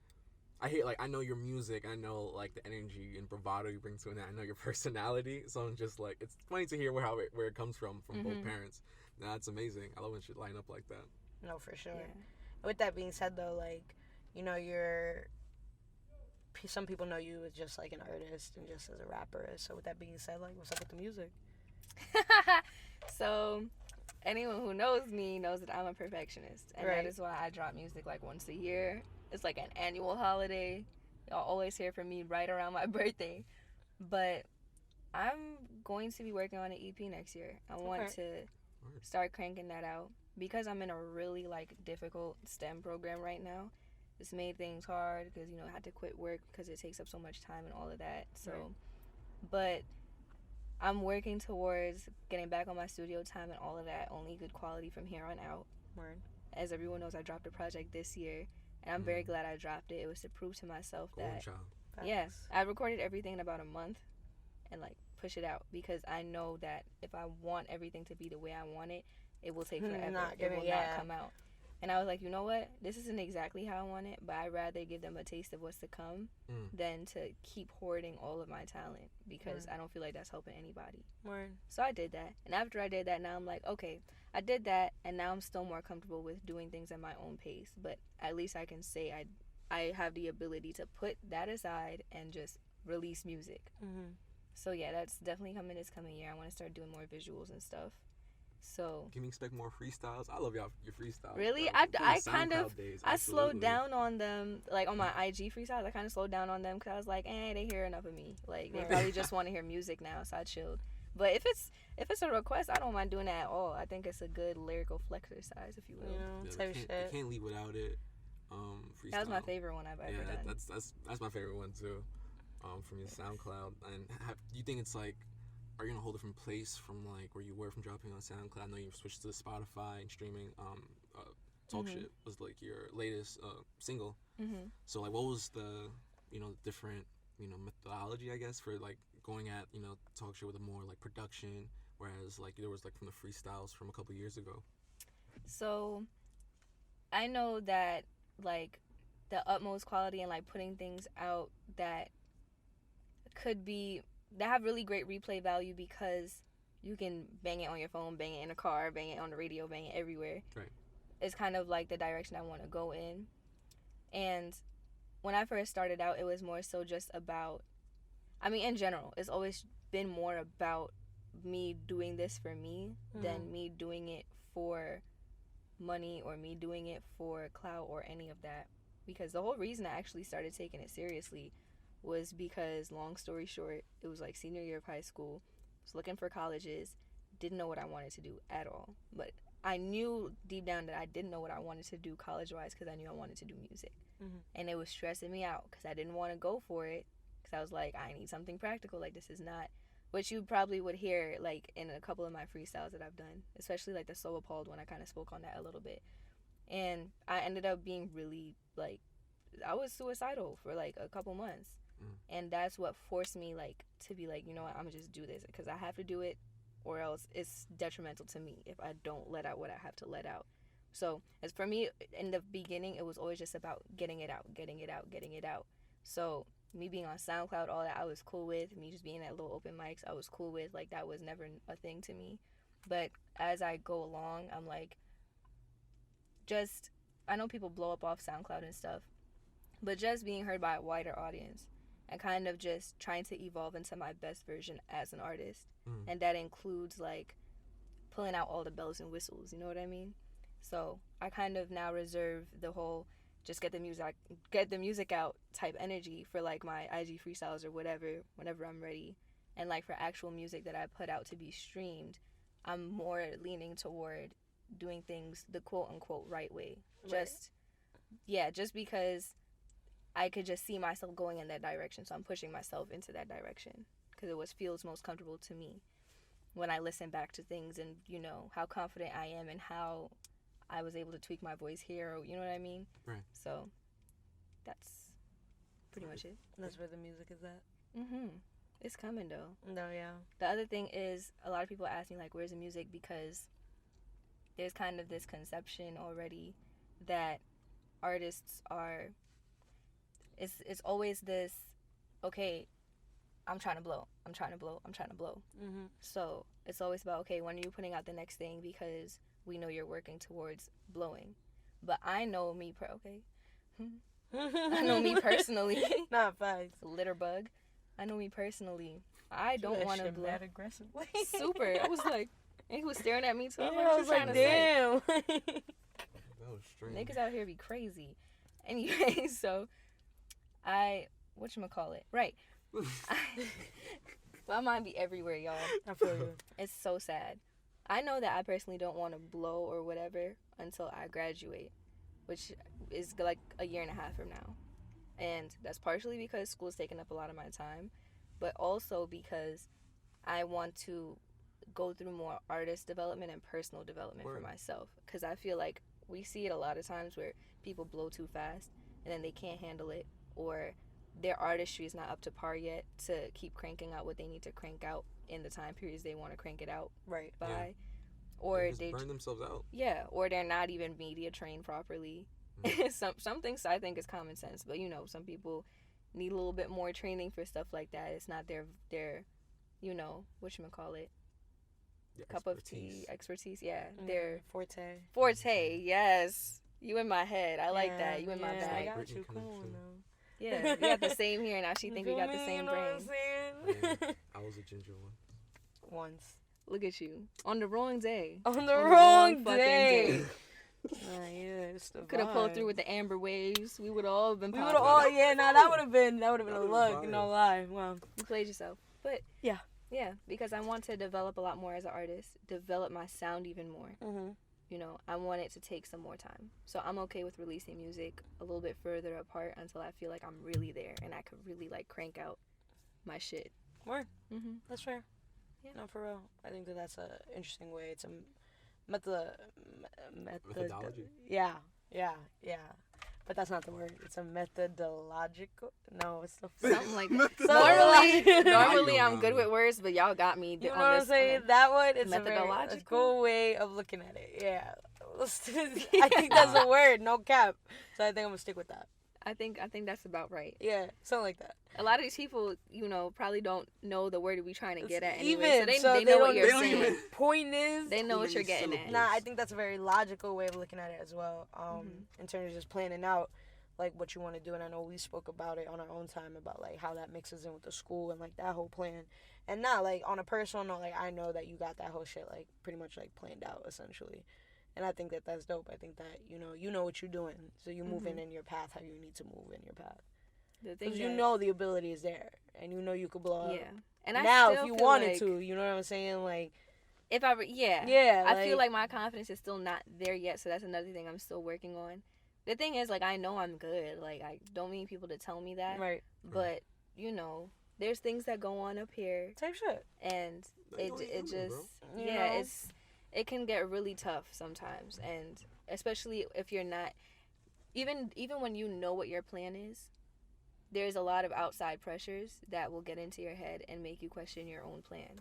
I know your music, I know like the energy and bravado you bring to it, and I know your personality. So I'm just like, it's funny to hear where it comes from both parents. Nah, it's amazing. I love when shit line up like that. No, for sure. Yeah. With that being said, though, like, you know, some people know you as just like an artist and just as a rapper. So with that being said, like, what's up with the music? So anyone who knows me knows that I'm a perfectionist, and that is why I drop music like once a year. It's like an annual holiday. Y'all always hear from me right around my birthday. But I'm going to be working on an EP next year. I want to start cranking that out, because I'm in a really like difficult STEM program right now. It's made things hard because, you know, I had to quit work because it takes up so much time and all of that. So, but I'm working towards getting back on my studio time and all of that. Only good quality from here on out. Word. As everyone knows, I dropped a project this year, and I'm very glad I dropped it. It was to prove to myself that, I recorded everything in about a month and like push it out, because I know that if I want everything to be the way I want it, it will take forever. It will not come out. And I was like, you know what? This isn't exactly how I want it, but I'd rather give them a taste of what's to come than to keep hoarding all of my talent, because I don't feel like that's helping anybody. Word. So I did that. And after I did that, now I'm like, okay, I did that, and now I'm still more comfortable with doing things at my own pace. But at least I can say I have the ability to put that aside and just release music. So yeah, that's definitely coming this coming year. I want to start doing more visuals and stuff. So can we expect more freestyles? I love your freestyles. Really? I kind of I slowed down on them, like on my IG freestyles. I kind of slowed down on them because I was like, they hear enough of me. Like, they probably just want to hear music now, so I chilled. But if it's a request, I don't mind doing that at all. I think it's a good lyrical flexercise, if you will. Yeah, type you shit. can't leave without it. Freestyle. That was my favorite one I've ever done. That's my favorite one too. From your SoundCloud. And do you think it's like, are you in a whole different place from like where you were from dropping on SoundCloud? I know you switched to Spotify and streaming. Talk Shit was like your latest single. So like, what was the different methodology, I guess, for like going at Talk Shit with a more like production, whereas like there was like from the freestyles from a couple years ago? So I know that like the utmost quality and like putting things out that have really great replay value because you can bang it on your phone, bang it in a car, bang it on the radio, bang it everywhere. Right. It's kind of like the direction I want to go in. And when I first started out, it was more so just about, in general, it's always been more about me doing this for me than me doing it for money or me doing it for clout or any of that. Because the whole reason I actually started taking it seriously was because, long story short, it was like senior year of high school. I was looking for colleges, didn't know what I wanted to do at all. But I knew deep down that I didn't know what I wanted to do college-wise because I knew I wanted to do music. And it was stressing me out because I didn't want to go for it because I was like, I need something practical. Like, this is not what you probably would hear, like, in a couple of my freestyles that I've done, especially, like, the So Appalled one. I kind of spoke on that a little bit. And I ended up being really, like, I was suicidal for, like, a couple months. And that's what forced me, like, to be like, you know what, I'm going to just do this because I have to do it or else it's detrimental to me if I don't let out what I have to let out. So, as for me, in the beginning, it was always just about getting it out. So, me being on SoundCloud, all that I was cool with. Me just being at little open mics, I was cool with. Like, that was never a thing to me. But as I go along, I'm like, I know people blow up off SoundCloud and stuff, but just being heard by a wider audience and kind of just trying to evolve into my best version as an artist. And that includes, like, pulling out all the bells and whistles, you know what I mean? So I kind of now reserve the whole just get the music out type energy for, like, my IG freestyles or whatever, whenever I'm ready. And, like, for actual music that I put out to be streamed, I'm more leaning toward doing things the quote-unquote right way. Just because I could just see myself going in that direction, so I'm pushing myself into that direction because it feels most comfortable to me when I listen back to things and, how confident I am and how I was able to tweak my voice here, or, you know what I mean? Right. So that's pretty much it. That's where the music is at. It's coming, though. No, yeah. The other thing is, a lot of people ask me, like, where's the music? Because there's kind of this conception already that artists are, it's always this, okay, I'm trying to blow. So it's always about, okay, when are you putting out the next thing? Because we know you're working towards blowing. But I know me, I know me personally. Not facts. Litter bug. I know me personally. I don't want to blow. That aggressively. Super. I was like, and he was staring at me too. I was like, damn. That was strange. Niggas out here be crazy. Anyway, so whatchamacallit? Right. My mind be everywhere, y'all. I feel you. It's so sad. I know that I personally don't want to blow or whatever until I graduate, which is like a year and a half from now. And that's partially because school's taking up a lot of my time, but also because I want to go through more artist development and personal development for myself. Because I feel like we see it a lot of times where people blow too fast and then they can't handle it, or their artistry is not up to par yet to keep cranking out what they need to crank out in the time periods they want to crank it out by. Or they burn themselves out. Yeah, or they're not even media trained properly. Some things I think is common sense, but some people need a little bit more training for stuff like that. It's not their whatchamacallit, cup of tea expertise. Yeah, their forte. Yes, you in my head. I like that. You in my bag. I got you. Cool now. Yeah, we got the same here. Now she think we got the same brain. I was a ginger one. Once. Look at you on the wrong day. On the wrong day. Yeah, could have pulled through with the amber waves. We would have all been. That would have been a look. No lie. Wow. You played yourself, but yeah. Yeah, because I want to develop a lot more as an artist, develop my sound even more. Mhm. You know, I want it to take some more time. So I'm okay with releasing music a little bit further apart until I feel like I'm really there and I could really like crank out my shit. Word. Mhm. That's fair. Yeah. No, for real. I think that's a interesting way. It's a Methodology. Yeah. But that's not the word. It's a methodological. No, it's the Something like that. Normally- Normally Now you I'm good with words, but y'all got me You know on what I'm this saying? one. That one, it's a very Methodological? cool way of looking at it. Yeah. I think that's a word, no cap. So I think I'm gonna stick with that. I think that's about right. Yeah, something like that. A lot of these people, you know, probably don't know the word we trying to get at anyway. Even, So they know what you're they don't saying. even- Point is, They know what Too you're many getting at. syllables. nah, I think that's a very logical way of looking at it as well. Mm-hmm. In terms of just planning out like what you want to do, and I know we spoke about it on our own time about like how that mixes in with the school and like that whole plan. And not like on a personal note, like I know that you got that whole shit like pretty much like planned out essentially. And I think that that's dope. I think that you know what you're doing, so you move in your path how you need to move in your path. The thing Because you that- know the ability is there, and you know you could blow up. Yeah. And I Now, still if you feel wanted like to, you know what I'm saying? Like, if I yeah. yeah, I feel like my confidence is still not there yet, so that's another thing I'm still working on. The thing is, like, I know I'm good. Like, I don't need people to tell me that. right, But, you know, there's things that go on up here, type shit. and Like, you it ain't human, just bro. You yeah, know? it can get really tough sometimes, and especially if you're not even when you know what your plan is. There's a lot of outside pressures that will get into your head and make you question your own plan,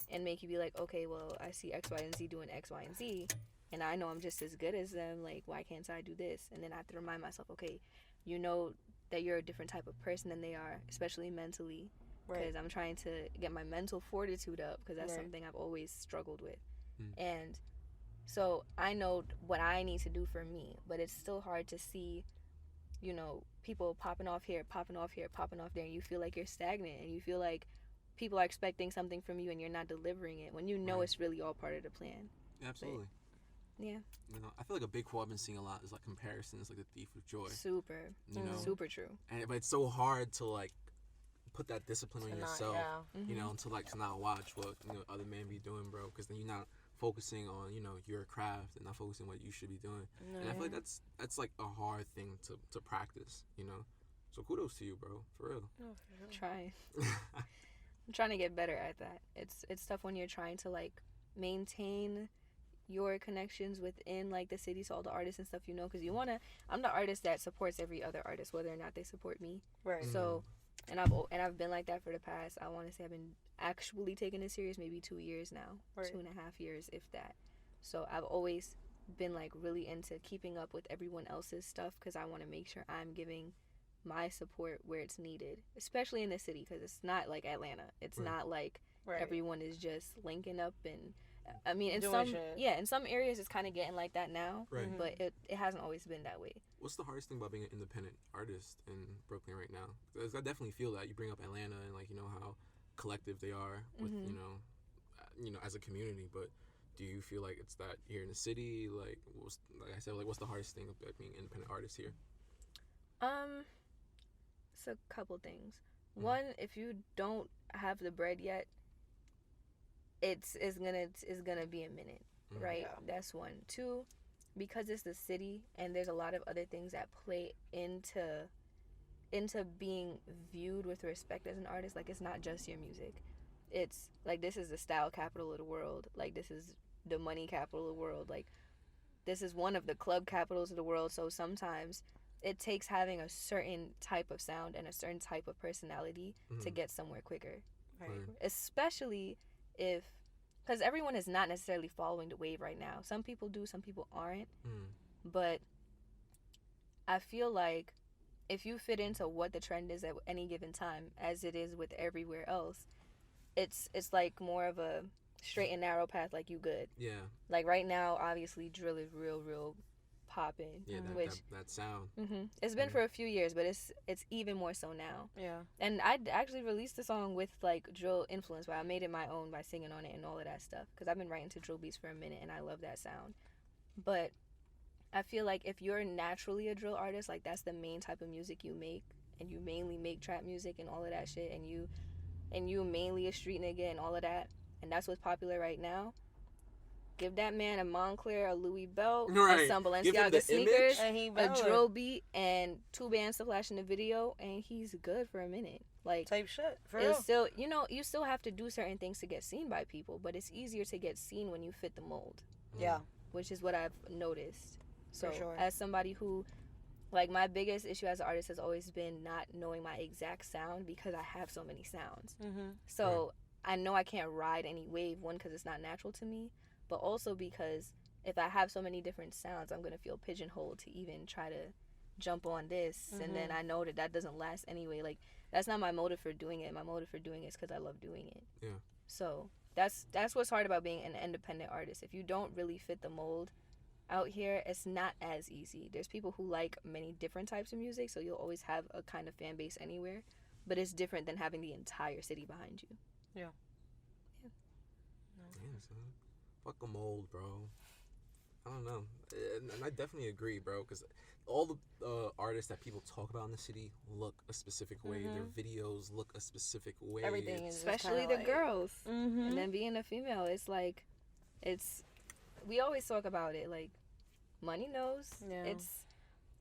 and make you be like, okay, well, I see X, Y, and Z doing X, Y, and Z, and I know I'm just as good as them. Like, why can't I do this? And then I have to remind myself, okay, you know that you're a different type of person than they are, especially mentally, Right. because I'm trying to get my mental fortitude up, because that's Right. something I've always struggled with. Mm. And so I know what I need to do for me, but it's still hard to see, you know, people popping off here, popping off here, popping off there, and you feel like you're stagnant, and you feel like people are expecting something from you and you're not delivering it, when you know Right. it's really all part of the plan. Yeah, absolutely. Yeah. You know, I feel like a big quote I've been seeing a lot is like comparison is like the thief of joy. Super. You know, Super true. but it's so hard to like put that discipline on To not- yourself. yeah. You know, to not watch what other men be doing, bro. Because then you're not focusing on your craft and not focusing on what you should be doing. And I feel like that's like a hard thing to practice. You know, so kudos to you, bro. For real. No, for sure. Trying. I'm trying to get better at that. It's tough when you're trying to like maintain your connections within like the city, so all the artists and stuff, you know, because I'm the artist that supports every other artist, whether or not they support me. Right. So, and I've been like that for the past, I want to say I've been actually taking it serious maybe 2 years now, Right. 2.5 years, if that. So I've always been like really into keeping up with everyone else's stuff, because I want to make sure I'm giving my support where it's needed, especially in the city, because it's not like Atlanta. It's Right. not like Right. everyone is just linking up, and I mean, in Doing some shit. in some areas it's kind of getting like that now, Right. Mhm. but it hasn't always been that way. What's the hardest thing about being an independent artist in Brooklyn right now? 'Cause I definitely feel that. You bring up Atlanta and like how collective they are with Mhm. as a community. But do you feel like it's that here in the city? Like I said, like what's the hardest thing about being an independent artist here? It's a couple things. Mhm. One, if you don't have the bread yet, it's gonna be a minute, Mhm. right? Yeah. That's one. Two, because it's the city and there's a lot of other things that play into being viewed with respect as an artist. Like, it's not just your music. It's like, this is the style capital of the world. Like, this is the money capital of the world. Like, this is one of the club capitals of the world. So sometimes it takes having a certain type of sound and a certain type of personality to Mhm. get somewhere quicker. Right. Right. Especially because everyone is not necessarily following the wave right now. Some people do, some people aren't. Mm. But I feel like if you fit into what the trend is at any given time, as it is with everywhere else, it's like more of a straight and narrow path. Like, you good. Yeah. Like, right now, obviously, drill is real popping. Yeah. Which That sound. it's been Mhm. for a few years, but it's even more so now. Yeah. And I actually released a song with like drill influence, but I made it my own by singing on it and all of that stuff, because I've been writing to drill beats for a minute and I love that sound. But I feel like if you're naturally a drill artist, like that's the main type of music you make, and you mainly make trap music and all of that shit, and you and you mainly a street nigga and all of that, and that's what's popular right now, give that man a Moncler, a Louis belt, Right. some Give him the Balenciaga sneakers, And he a valid. drill beat, and 2 bands to flash in the video, and he's good for a minute. Like, type shit. For real. it's still, you know, you still have to do certain things to get seen by people, but it's easier to get seen when you fit the mold, Yeah. which is what I've noticed. So, For sure. as somebody who, like, my biggest issue as an artist has always been not knowing my exact sound because I have so many sounds. Mm-hmm. So, I know I can't ride any wave, one, because it's not natural to me, but also because if I have so many different sounds, I'm going to feel pigeonholed to even try to jump on this, and then I know that doesn't last anyway. Like, that's not my motive for doing it. My motive for doing it is because I love doing it. Yeah. So that's what's hard about being an independent artist. If you don't really fit the mold out here, it's not as easy. There's people who like many different types of music, so you'll always have a kind of fan base anywhere, but it's different than having the entire city behind you. Yeah, son. Fuck a mold, bro. I don't know, and I definitely agree, bro, because all the artists that people talk about in the city look a specific way. Their videos look a specific way. Everything is Especially kinda the girls. Mm-hmm. And then being a female, it's like, we always talk about it, like, money knows. Yeah.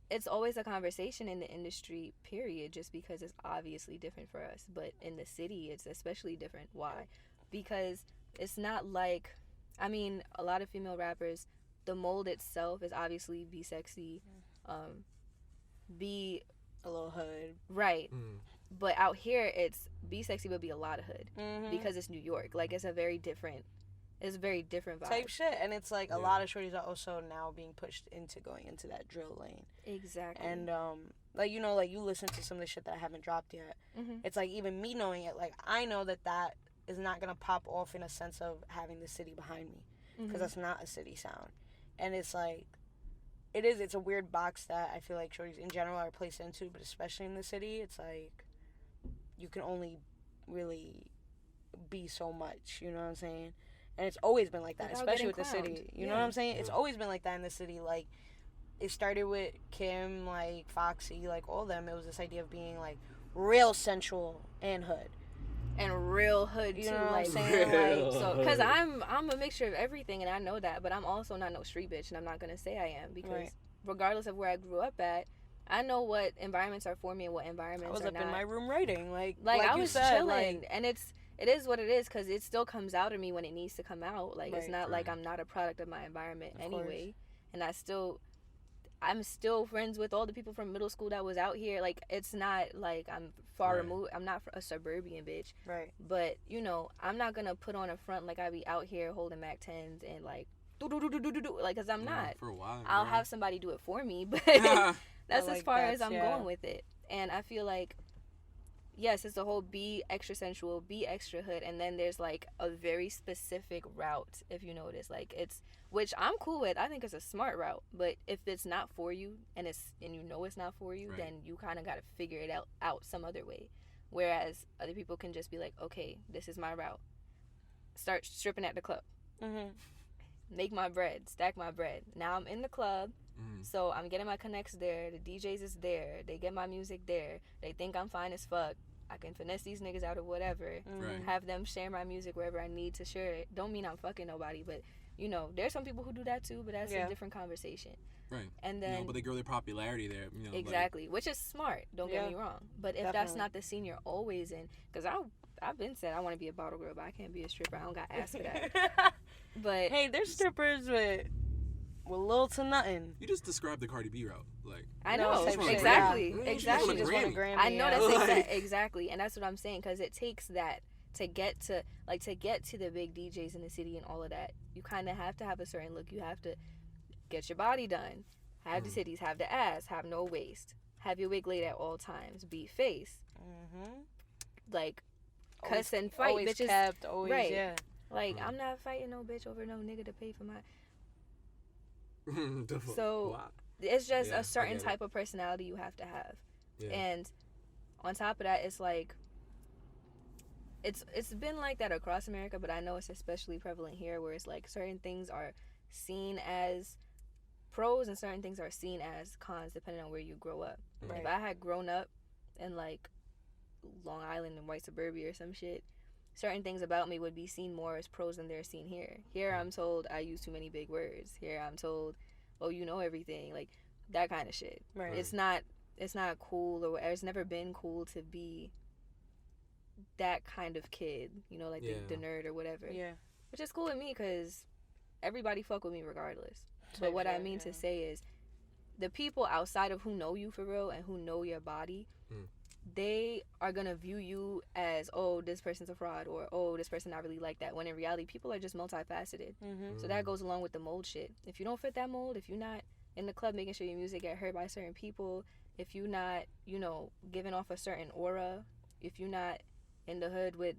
It's always a conversation in the industry, period, just because it's obviously different for us. But in the city, it's especially different. Why? Because it's not like, I mean, a lot of female rappers, the mold itself is obviously be sexy, be a little hood. right. But out here, it's be sexy but be a lot of hood, Mm-hmm. because it's New York. Like, it's a very different vibe. Type shit. And it's like a lot of shorties are also now being pushed into going into that drill lane. Exactly. And like, you know, like you listen to some of the shit that I haven't dropped yet. Mhm. It's like even me knowing it, like I know that is not gonna pop off in a sense of having the city behind me, because that's not a city sound. And it's like it's a weird box that I feel like shorties in general are placed into, but especially in the city, it's like you can only really be so much, you know what I'm saying? And it's always been like that, Without especially with getting the clowned. city. You know what I'm saying? It's always been like that in the city. Like, it started with Kim, like, Foxy, like, all of them. It was this idea of being, like, real sensual and hood. And real hood, too. You know what I'm Like, saying? Real Like, so, because I'm a mixture of everything, and I know that, but I'm also not no street bitch, and I'm not going to say I am, because regardless of where I grew up at, I know what environments are for me and what I environments was are up not. in my room writing. Like I you was said, chilling, like, and it is what it is, because it still comes out of me when it needs to come out. Like, it's Right. not like I'm not a product of my environment Of anyway. And I'm still friends with all the people from middle school that was out here. Like, it's not like I'm far removed. I'm not a suburban bitch. right. But, you know, I'm not going to put on a front like I be out here holding Mac 10s and, like, do, like, because I'm not. For a while. I'll have somebody do it for me, but that's as like far as that's- I'm yeah. going with it. And I feel like, yes, it's the whole be extra sensual, be extra hood, and then there's like a very specific route, if you notice, like which I'm cool with. I think it's a smart route, but if it's not for you and you know it's not for you, then you kind of got to figure it out some other way. Whereas other people can just be like, okay, this is my route. Start stripping at the club. Mm-hmm. Make my bread, stack my bread. Now I'm in the club. So I'm getting my connects there. The DJs is there. They get my music there. They think I'm fine as fuck. I can finesse these niggas out of whatever. Have them share my music wherever I need to share it. Don't mean I'm fucking nobody, but you know, there's some people who do that too, but that's a different conversation. Right. And then, but they grow their popularity there. You know, exactly, which is smart. Don't get me wrong. But if that's not the scene you're always in, because I've been said I want to be a bottle girl, but I can't be a stripper. I don't got ass for that. But hey, there's strippers with little to nothing. You just described the Cardi B route, like. I No, know, same shit. exactly, Yeah. exactly. She just won a Grammy. I know yeah. that's exactly, and that's what I'm saying, because it takes that to get to the big DJs in the city and all of that. You kind of have to have a certain look. You have to get your body done, have the titties, have the ass, have no waist, have your wig laid at all times, be face, like cuss and fight always bitches. Kept, always, right. Yeah. Like, I'm not fighting no bitch over no nigga to pay for my. So Wow. it's just Yeah, I a certain get it. type of personality you have to have. Yeah. And on top of that, it's like it's been like that across America, but I know it's especially prevalent here, where it's like certain things are seen as pros and certain things are seen as cons depending on where you grow up. Right. If I had grown up in like Long Island and white suburbia or some shit, certain things about me would be seen more as pros than they're seen here. Here I'm told I use too many big words. Here I'm told, oh, you know everything, like that kind of shit. Right. It's not cool, or it's never been cool to be that kind of kid, you know, like the nerd or whatever. Yeah. Which is cool with me because everybody fuck with me regardless. But what I mean to say is, the people outside of who know you for real and who know your body, they are gonna view you as, oh, this person's a fraud, or oh, this person not really like that, when in reality people are just multifaceted. So that goes along with the mold shit. If you don't fit that mold, if you're not in the club making sure your music get heard by certain people, if you're not, you know, giving off a certain aura, if you're not in the hood with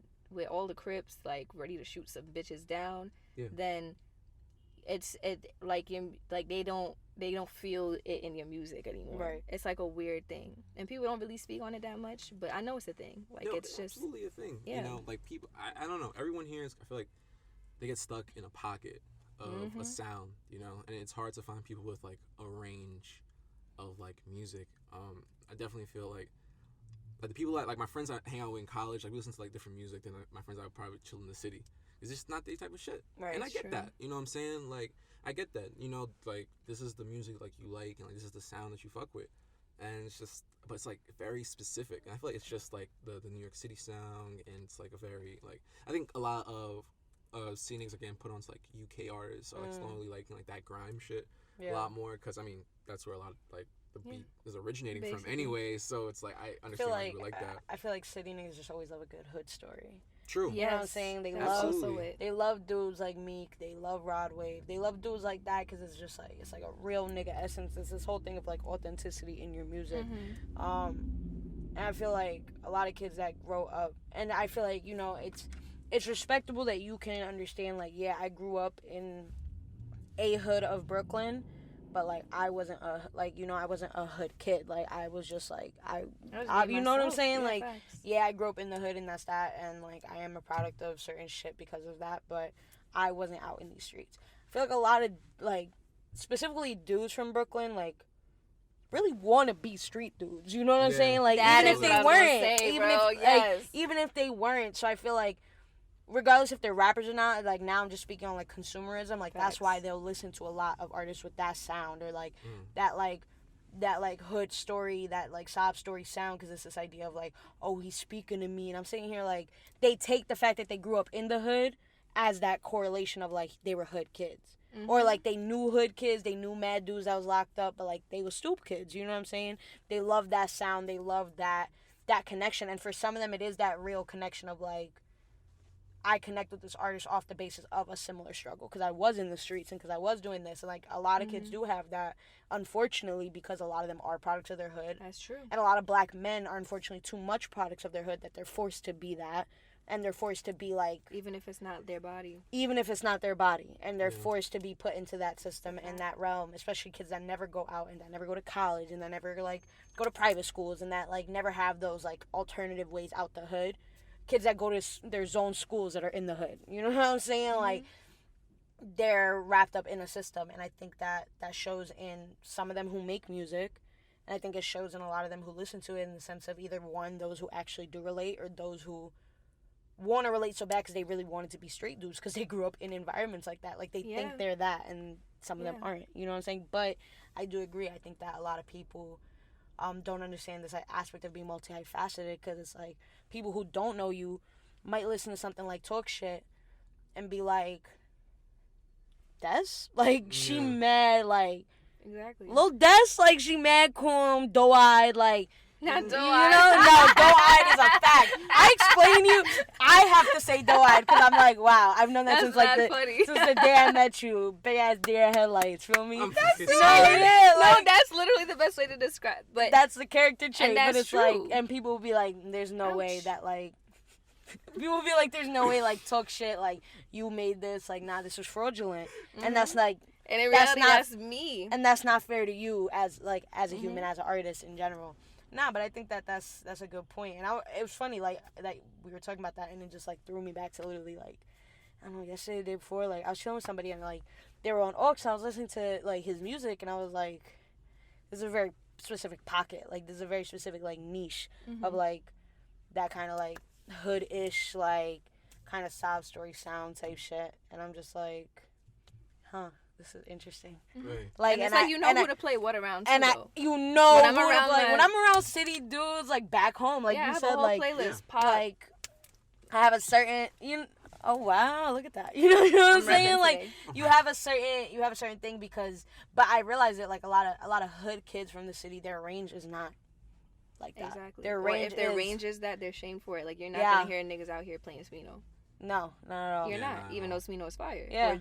all the Crips like ready to shoot some bitches down, then they don't feel it in your music anymore. Right. It's like a weird thing, and people don't really speak on it that much, but I know it's a thing. Like, no, it's just absolutely a thing. Yeah. You know, like people, I don't know. Everyone here I feel like they get stuck in a pocket of a sound, you know, and it's hard to find people with like a range of like music. I definitely feel like the people like my friends I hang out with in college, like we listen to like different music than my friends I would probably chill in the city. It's just not the type of shit. Right. And I get that. You know what I'm saying? Like, I get that. You know, like, this is the music, like, you like, and, like, this is the sound that you fuck with. And it's just, but it's, like, very specific. And I feel like it's just, like, the New York City sound, and it's, like, a very, like, I think a lot of scenes are getting put onto, like, UK artists are, like, slowly liking, like, that grime shit a lot more. Because, I mean, that's where a lot of, like, the beat is originating from anyway. So it's, like, I understand why people like that. I feel like city niggas just always love a good hood story. True. You know what I'm saying? They love dudes like Meek. They love Rod Wave. They love dudes like that because it's just like, it's like a real nigga essence. It's this whole thing of like authenticity in your music. And I feel like a lot of kids that grow up, and I feel like, you know, it's respectable that you can understand, like, yeah, I grew up in a hood of Brooklyn, but like I wasn't a hood kid. Like I was just like you know what I'm saying? Like, yeah, I grew up in the hood and that's that, and like I am a product of certain shit because of that, but I wasn't out in these streets. I feel like a lot of like specifically dudes from Brooklyn like really want to be street dudes. You know what I'm saying? Like even if they weren't, even if they weren't. So I feel like, regardless if they're rappers or not, like now I'm just speaking on like consumerism, like that's why they'll listen to a lot of artists with that sound, or like that hood story, that like sob story sound, because it's this idea of like, oh, he's speaking to me, and I'm sitting here like they take the fact that they grew up in the hood as that correlation of like they were hood kids. Or like they knew hood kids, they knew mad dudes that was locked up, but like they were stoop kids, you know what I'm saying? They love that sound, they love that connection, and for some of them it is that real connection of like, I connect with this artist off the basis of a similar struggle because I was in the streets and because I was doing this. And like a lot of kids do have that, unfortunately, because a lot of them are products of their hood. That's true. And a lot of black men are unfortunately too much products of their hood that they're forced to be that. And they're forced to be like, even if it's not their body. And they're forced to be put into that system and that realm, especially kids that never go out and that never go to college and that never like go to private schools and that like never have those like alternative ways out the hood. Kids that go to their zone schools that are in the hood. You know what I'm saying? Like, they're wrapped up in a system. And I think that shows in some of them who make music. And I think it shows in a lot of them who listen to it, in the sense of either, one, those who actually do relate, or those who want to relate so bad because they really wanted to be straight dudes because they grew up in environments like that. Like, they think they're that, and some of them aren't. You know what I'm saying? But I do agree. I think that a lot of people don't understand this aspect of being multifaceted, because it's like people who don't know you might listen to something like Talk Shit and be like, Des? Like, she mad, like, Lil Des, like, she mad, calm, doe-eyed, like, not doe-eyed. You know? No, doe-eyed is a fact. I explain to you, I have to say doe-eyed, because I'm like, wow, I've known that since the day I met you. Big ass deer headlights, feel me? That's that's literally the best way to describe. But that's the character trait. And that's but it's true. Like, and people will be like, there's no way that like, people will be like, there's no way, like, Talk Shit, like, you made this, like, nah, this was fraudulent, and that's like. And in reality, that's me. And that's not fair to you as a human, as an artist in general. Nah, but I think that's a good point. And it was funny, like we were talking about that, and it just like threw me back to literally like, I don't know, yesterday, the day before, like I was chilling with somebody and like they were on aux, and I was listening to like his music, and I was like, this is a very specific pocket, like this is a very specific like niche of like that kind of like hood-ish, like kind of sob story sound type shit, and I'm just like, huh, this is interesting. Right. Like, and it's like you know who to play what around too, and though. you know when I'm who to around play. When I'm around city dudes, like back home, like yeah, you I have said, a whole like playlist pop. like I have a certain oh wow, look at that. You know what I'm saying? Like you have a certain thing because, but I realize that like a lot of hood kids from the city, their range is not like that. Exactly. Their or range if their is, range is that, they're shamed for it. Like you're not gonna hear niggas out here playing Smino. No, not at all. You're Yeah, not, no. even though Smino is fire. Yeah. Or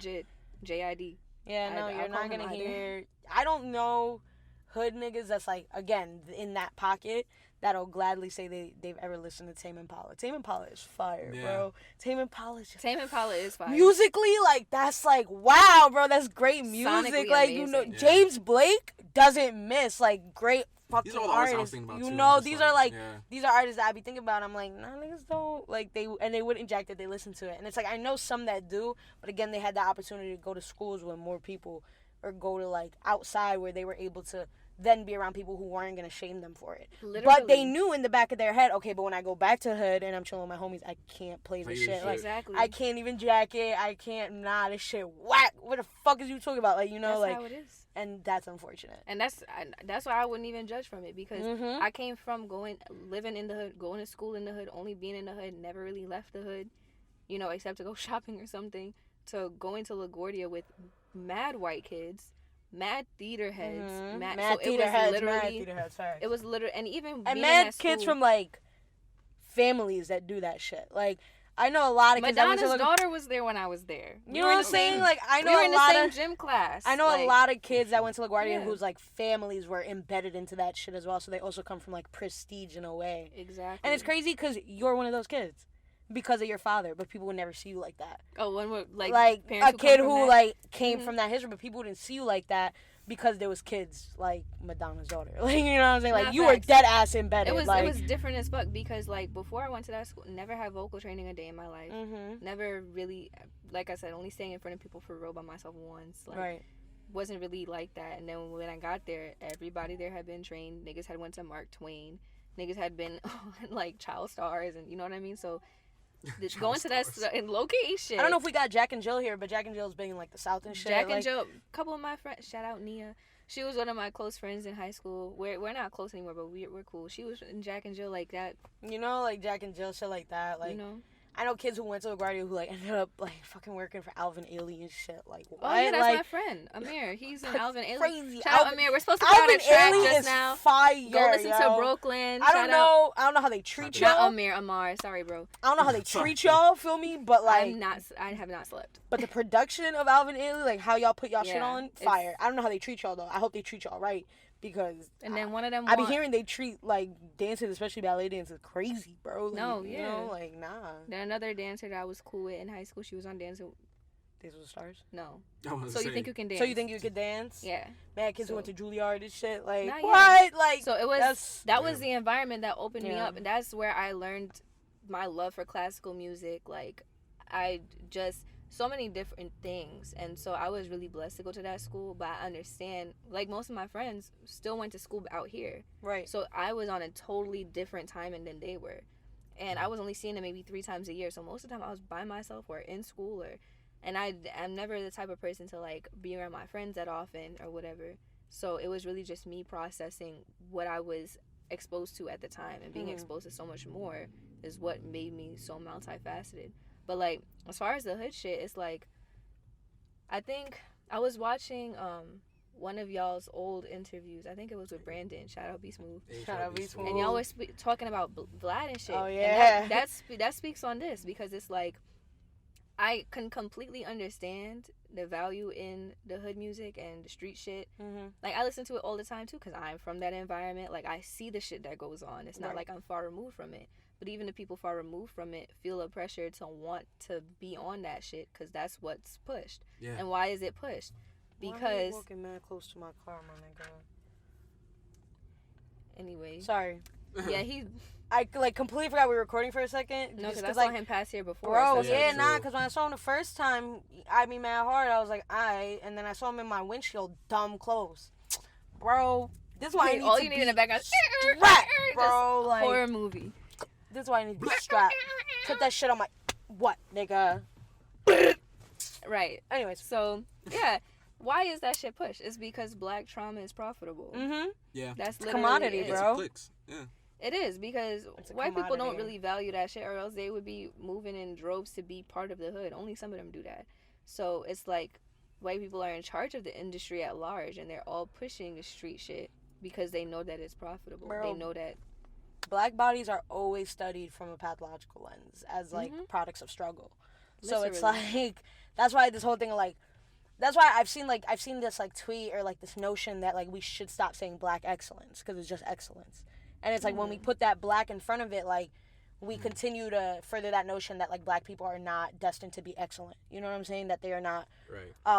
JID. Yeah, no, I'll you're call not him gonna either. hear. I don't know hood niggas that's like, again, in that pocket that'll gladly say they've ever listened to Tame Impala. Tame Impala is fire, bro. Tame Impala is just Tame Impala is fire. musically, like, that's like, wow, bro, that's great music. Sonically like, amazing. you know, Yeah. James Blake doesn't miss, like, great fucking These are all the artists I was artists. thinking about You too. know, Just these like, are like, yeah. these are artists that I be thinking about. I'm like, nah, niggas don't, like, they would inject it, they listen to it. And it's like, I know some that do, but again, they had the opportunity to go to schools with more people or go to, like, outside where they were able to then be around people who weren't going to shame them for it. Literally. But they knew in the back of their head, okay, but when I go back to the hood and I'm chilling with my homies, I can't play this shit. Like, exactly. I can't even jack it. I can't, this shit whack. What the fuck is you talking about? Like, you know, that's like, how it is. and that's unfortunate. And that's why I wouldn't even judge from it, because Mhm. I came from living in the hood, going to school in the hood, only being in the hood, never really left the hood, you know, except to go shopping or something, to going to LaGuardia with mad white kids, mad theater heads, Mhm. mad Mad so theater it was heads, literally mad theater heads, facts. it was literally, and even And being in mad that kids school, from, like, families that do that shit. Like, I know a lot of kids that went Madonna's to daughter was there when I was there. You know what I'm saying? Like, I know we were a in the lot same of gym class. I know like, a lot of kids that went to LaGuardia Yeah. whose, like, families were embedded into that shit as well. So they also come from, like, prestige in a way. Exactly. And it's crazy because you're one of those kids because of your father, but people would never see you like that. Oh, when we're like a parents who kid come from who that. like came Mhm. from that history, but people wouldn't see you like that because there was kids like Madonna's daughter. Like, you know what I'm saying? Like, Nah, you were facts. dead ass embedded. It like, was different as fuck, because like before I went to that school, never had vocal training a day in my life. Mhm. Never really, like I said, only staying in front of people for real by myself once. Like, Right. wasn't really like that. And then when I got there, everybody there had been trained. Niggas had went to Mark Twain. Niggas had been on like child stars, and you know what I mean. So going to that in location. I don't know if we got Jack and Jill here, but Jack and Jill's been in like the South and shit. Jack like, and Jill, a couple of my friends, shout out Nia. She was one of my close friends in high school. We're not close anymore, but we're cool. She was in Jack and Jill like that. You know, like Jack and Jill, shit like that. Like, You know. I know kids who went to LaGuardia who like ended up like fucking working for Alvin Ailey and shit. Like, what? Oh yeah, that's like, my friend Amir. He's in Alvin Ailey. crazy. Shout out Amir. We're supposed to go on Alvin a track Ailey just is now. fire. Go listen yo. to Brooklyn. I don't know. I don't know how they treat Not y'all. Amir, Amar. Sorry, bro. I don't know how they treat y'all. Feel me? But like, I have not slept. but the production of Alvin Ailey, like how y'all put y'all shit Yeah, on, it's- fire. I don't know how they treat y'all though. I hope they treat y'all right because. And then one of them. I be hearing they treat like dancers, especially ballet dancers, crazy, bro. Like, No, you yeah. know, like nah. Then another dancer that I was cool with in high school. She was on Dancing. These were the stars. No. I was So you saying, think you can dance? So you think you could dance? Yeah. Man, kids who So- went to Juilliard and shit, like Nah, yeah. what? Like So it was that's that was the environment that opened me Yeah. up, and that's where I learned my love for classical music. Like, I just so many different things, and so I was really blessed to go to that school. But I understand, like most of my friends still went to school out here, right. so I was on a totally different timing than they were, and I was only seeing them maybe 3 times a year. So most of the time I was by myself or in school, and I'm never the type of person to like be around my friends that often or whatever. So it was really just me processing what I was exposed to at the time, and being exposed to so much more is what made me so multifaceted. But like as far as the hood shit, it's like I think I was watching one of y'all's old interviews. I think it was with Brandon. Shout out Be Smooth. Shout out Be Smooth. And y'all was talking about Vlad and shit. Oh, yeah. And that speaks on this, because it's like I can completely understand the value in the hood music and the street shit. Mm-hmm. Like I listen to it all the time too, because I'm from that environment. Like I see the shit that goes on. It's not Right. like I'm far removed from it. But even the people far removed from it feel a pressure to want to be on that shit, because that's what's pushed. Yeah. And why is it pushed? Why are you Because walking mad close to my car, my nigga. anyway, Sorry, yeah, he I like completely forgot we were recording for a second. no, just because I saw like, him pass here before. bro, so yeah, true. nah, because when I saw him the first time, I mean, mad hard. I was like, alright, and then I saw him in my windshield, dumb close, bro. This is why I need all to you need be in the background, strapped, bro. Like, horror movie. This is why I need to be strapped. Put that shit on my... What, nigga? Right. Anyways. So, yeah. Why is that shit pushed? It's because black trauma is profitable. Mm-hmm. Yeah. That's it's commodity, it. bro. Yeah. It is, because It's a white people don't commodity. really value that shit, or else they would be moving in droves to be part of the hood. Only some of them do that. So it's like white people are in charge of the industry at large, and they're all pushing the street shit because they know that it's profitable. Bro. They know that Black bodies are always studied from a pathological lens as, like, products of struggle. So it's like, that's why this whole thing of, like, that's why I've seen this, like, tweet or, like, this notion that, like, we should stop saying black excellence because it's just excellence. And it's like when we put that black in front of it, like, we continue to further that notion that, like, black people are not destined to be excellent. You know what I'm saying? That they are not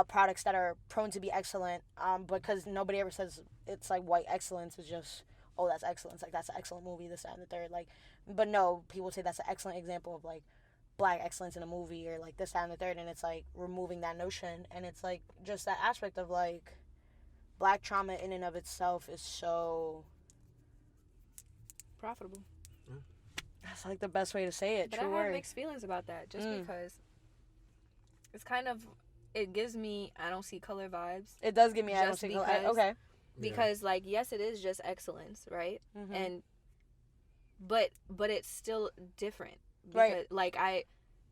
products that are prone to be excellent, because nobody ever says it's like white excellence is just, oh, that's excellence. Like, that's an excellent movie, this, that, and the third. Like, but no, people say that's an excellent example of, like, black excellence in a movie or, like, this, that, and the third. And it's, like, removing that notion. And it's, like, just that aspect of, like, black trauma in and of itself is so... profitable. That's, like, the best way to say it. But True I have word. mixed feelings about that, just because it's kind of, it gives me I don't see color vibes. It does give me I don't Just see because- color. Okay. Because like, yes, it is just excellence, right? And but it's still different, because, Right. like,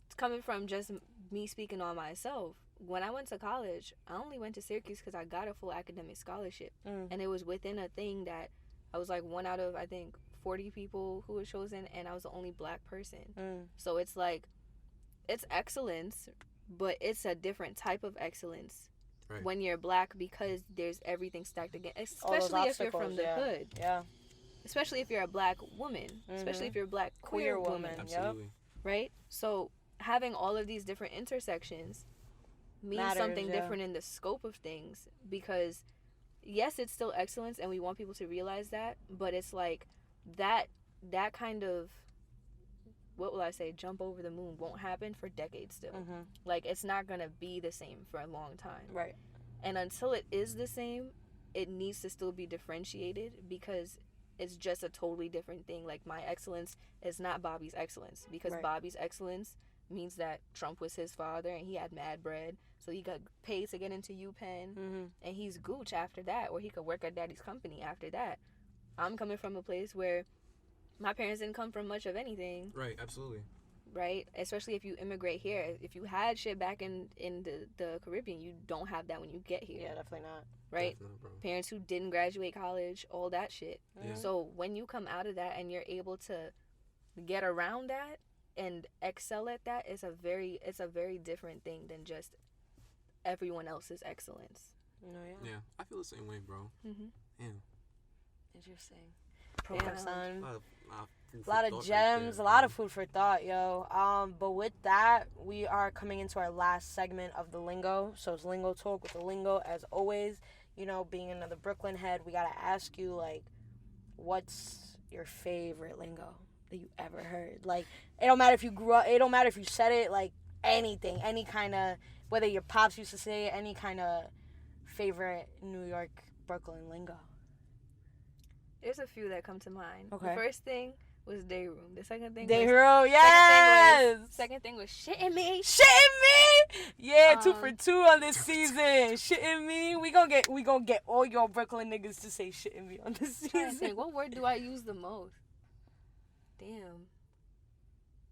it's coming from just me speaking on myself. When I went to college, I only went to Syracuse because I got a full academic scholarship, and it was within a thing that I was like one out of, I think, 40 people who were chosen, and I was the only black person. So it's like, it's excellence, but it's a different type of excellence when you're black, because there's everything stacked against, especially if you're from the hood. Yeah. Especially if you're a black woman, especially if you're a black queer woman, Absolutely. right? So having all of these different intersections means Matters, something yeah. different in the scope of things, because yes, it's still excellence and we want people to realize that, but it's like that kind of, what will I say, jump over the moon won't happen for decades still. Like, it's not gonna be the same for a long time, Right. and until it is the same, it needs to still be differentiated, because it's just a totally different thing. Like, my excellence is not Bobby's excellence, because Bobby's excellence means that Trump was his father and he had mad bread, so he got paid to get into UPenn, and he's gooch after that, or he could work at daddy's company after that. I'm coming from a place where my parents didn't come from much of anything. Right, absolutely. Right? Especially if you immigrate here. If you had shit back in the Caribbean, you don't have that when you get here. Yeah, definitely not. Right? Definitely, bro. Parents who didn't graduate college, all that shit. Yeah. So when you come out of that and you're able to get around that and excel at that, it's a very different thing than just everyone else's excellence. No, yeah. Yeah, I feel the same way, bro. Yeah. Interesting. Perfect, son. A A lot of gems, a lot of food for thought, yo. But with that, we are coming into our last segment of the lingo. So it's lingo talk with the lingo, as always. You know, being another Brooklyn head, we gotta ask you, like, what's your favorite lingo that you ever heard? Like, it don't matter if you grew up, it don't matter if you said it, like, anything, any kind of, whether your pops used to say it, any kind of favorite New York, Brooklyn lingo. There's a few that come to mind. Okay. The first thing was day room. The second thing Day was... room, yes! Second thing was shitting me. Shitting me! Yeah, 2 for 2 on this season. Shitting me. We gonna get all your Brooklyn niggas to say shitting me on this I'm trying to season. think, what word do I use the most? Damn.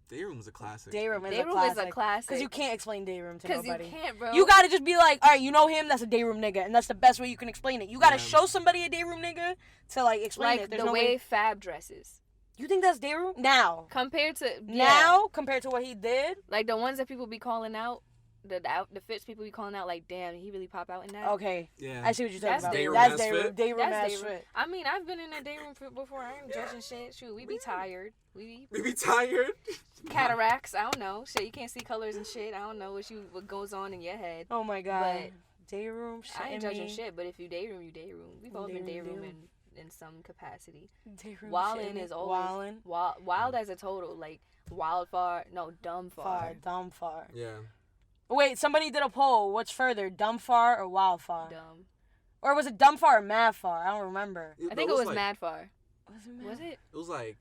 Day room is a classic. Day room is Day a room classic. is a classic. Because you can't explain day room to Because nobody. you can't, bro. You gotta just be like, all right, you know him, that's a day room nigga. And that's the best way you can explain it. You gotta show somebody a day room nigga to, like, explain like it. There's the no way Fab dresses. You think that's day room? Now. Compared to... Now, compared to what he did? Like, the ones that people be calling out, the fits people be calling out, like, damn, he really pop out in that. Okay. Yeah. I see what you're talking That's about. day room That's ass day room. fit? Day room That's ass day room. fit. I mean, I've been in a day room before. I ain't judging shit. Shoot, we be tired. We We be tired. be cataracts. I don't know. Shit, you can't see colors and shit. I don't know what goes on in your head. Oh my god. But day room shit. I ain't judging shit, but if you day room, you day room. We've all been day room in some capacity. Day room Wildin' shit. is always wild as a total, like dumb far. Dumb far. Yeah. Wait, somebody did a poll. What's further, dumb far or wild far? Dumb. Or was it dumb far or mad far? I don't remember. I think it was mad far. Was it mad? Was it? It was like,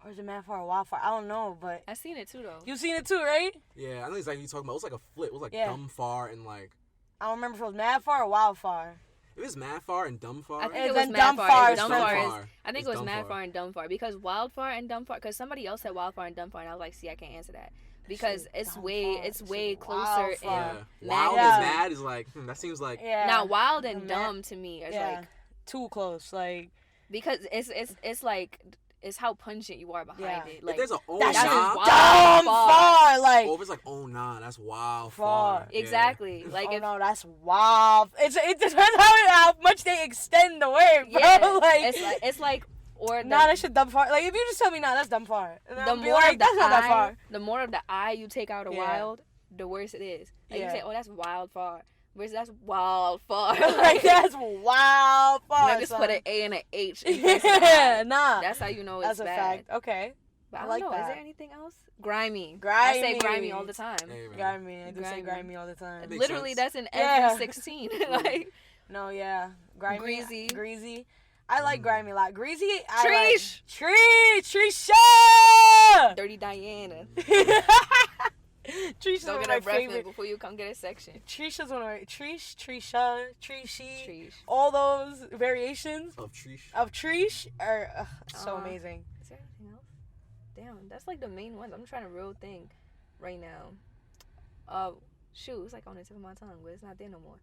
Or is it mad far or wild far? I don't know, but I seen it too though. you seen it too, right? Yeah, I know exactly what you're talking about. It was like a flip. It was like Yeah. dumb far and like. I don't remember if it was mad far or wild far. It was mad far and dumb far. I think And it was then mad dumb far. far and is dumb dumb far far. is. I think It's it was dumb mad far. far and dumb far because wild far and dumb far. Because somebody else said wild far and dumb far, and I was like, see, I can't answer that because Shit, it's dumb way far. it's Shit, way wild closer far. Yeah. in Wild Yeah. and mad is like, that seems like. Yeah. Now wild and Mad- dumb to me is yeah. like Too close. Like, because it's like it's how pungent you are behind Yeah. it. If Like there's a oh that That's shit is nah, wild dumb far. far. Like, oh, if it's like oh nah, that's wild Far. far. Yeah. exactly. Like oh if no, that's wild. It depends how much they extend the word, bro. yeah, like, it's like or the, nah, that shit dumb far. Like, if you just tell me, nah, that's dumb far. And the I'll be more like, of the that's not that eye, far. the more of the eye you take out of Yeah. wild, the worse it is. Like Yeah. you say, oh, that's wild far. Versus that's wild far. Like, that's wild far. Now just son. put an A and an H in place of the I. Yeah, nah. That's how you know it's That's a bad. fact. Okay. But I I don't like know. Is that. there anything else? Grimy. I Grimy. say grimy all the time. Hey, man. Grimy. I do say Grimy. grimy all the time. Makes Literally, sense. that's in Yeah. every 16. Like No, yeah. Grimy. Greasy. Greasy. I like grimy a lot. Greasy, I Trish. like. Trisha! Dirty Diana. Trisha's Don't one of get my a breakfast favorite. before you come get a section. Trisha's one of my... Trisha, Trishi. Trish. All those variations Of Trish. of Trish are so Uh-huh. amazing. Is there anything else? Damn, that's like the main ones. I'm trying to real think right now. Shoot, it's like on the tip of my tongue, but it's not there no more.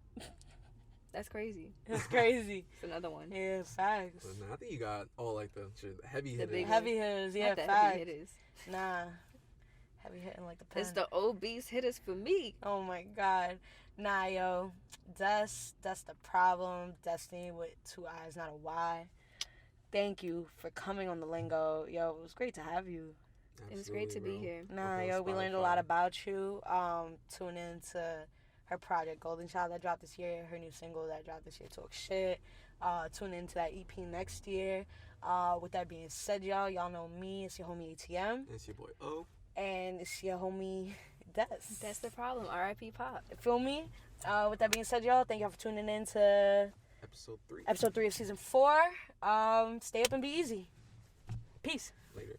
That's crazy. It's crazy. It's another one. Yeah, facts. But nah, I think you got all like the heavy The hitters. big Heavy hitters, yeah, Not the heavy facts. hitters. Nah. Heavy hitting like the pen. It's the obese hitters for me. Oh my god. Nah, yo. That's the problem. Destiny with 2 eyes, not a Y. Thank you for coming on the lingo. Yo, it was great to have you. It was great to be Absolutely, here. Nah, Okay, yo, we learned a Spotify. lot about you. Tune in to her project, Golden Child, that dropped this year. Her new single that dropped this year, Talk Shit. Tune in to that EP next year. With that being said, y'all know me. It's your homie ATM. It's your boy O. And it's your homie Des. That's the problem. R.I.P. Pop. Feel me? With that being said, y'all, thank y'all for tuning in to Episode 3. episode 3 of season 4. Stay up and be easy. Peace. Later.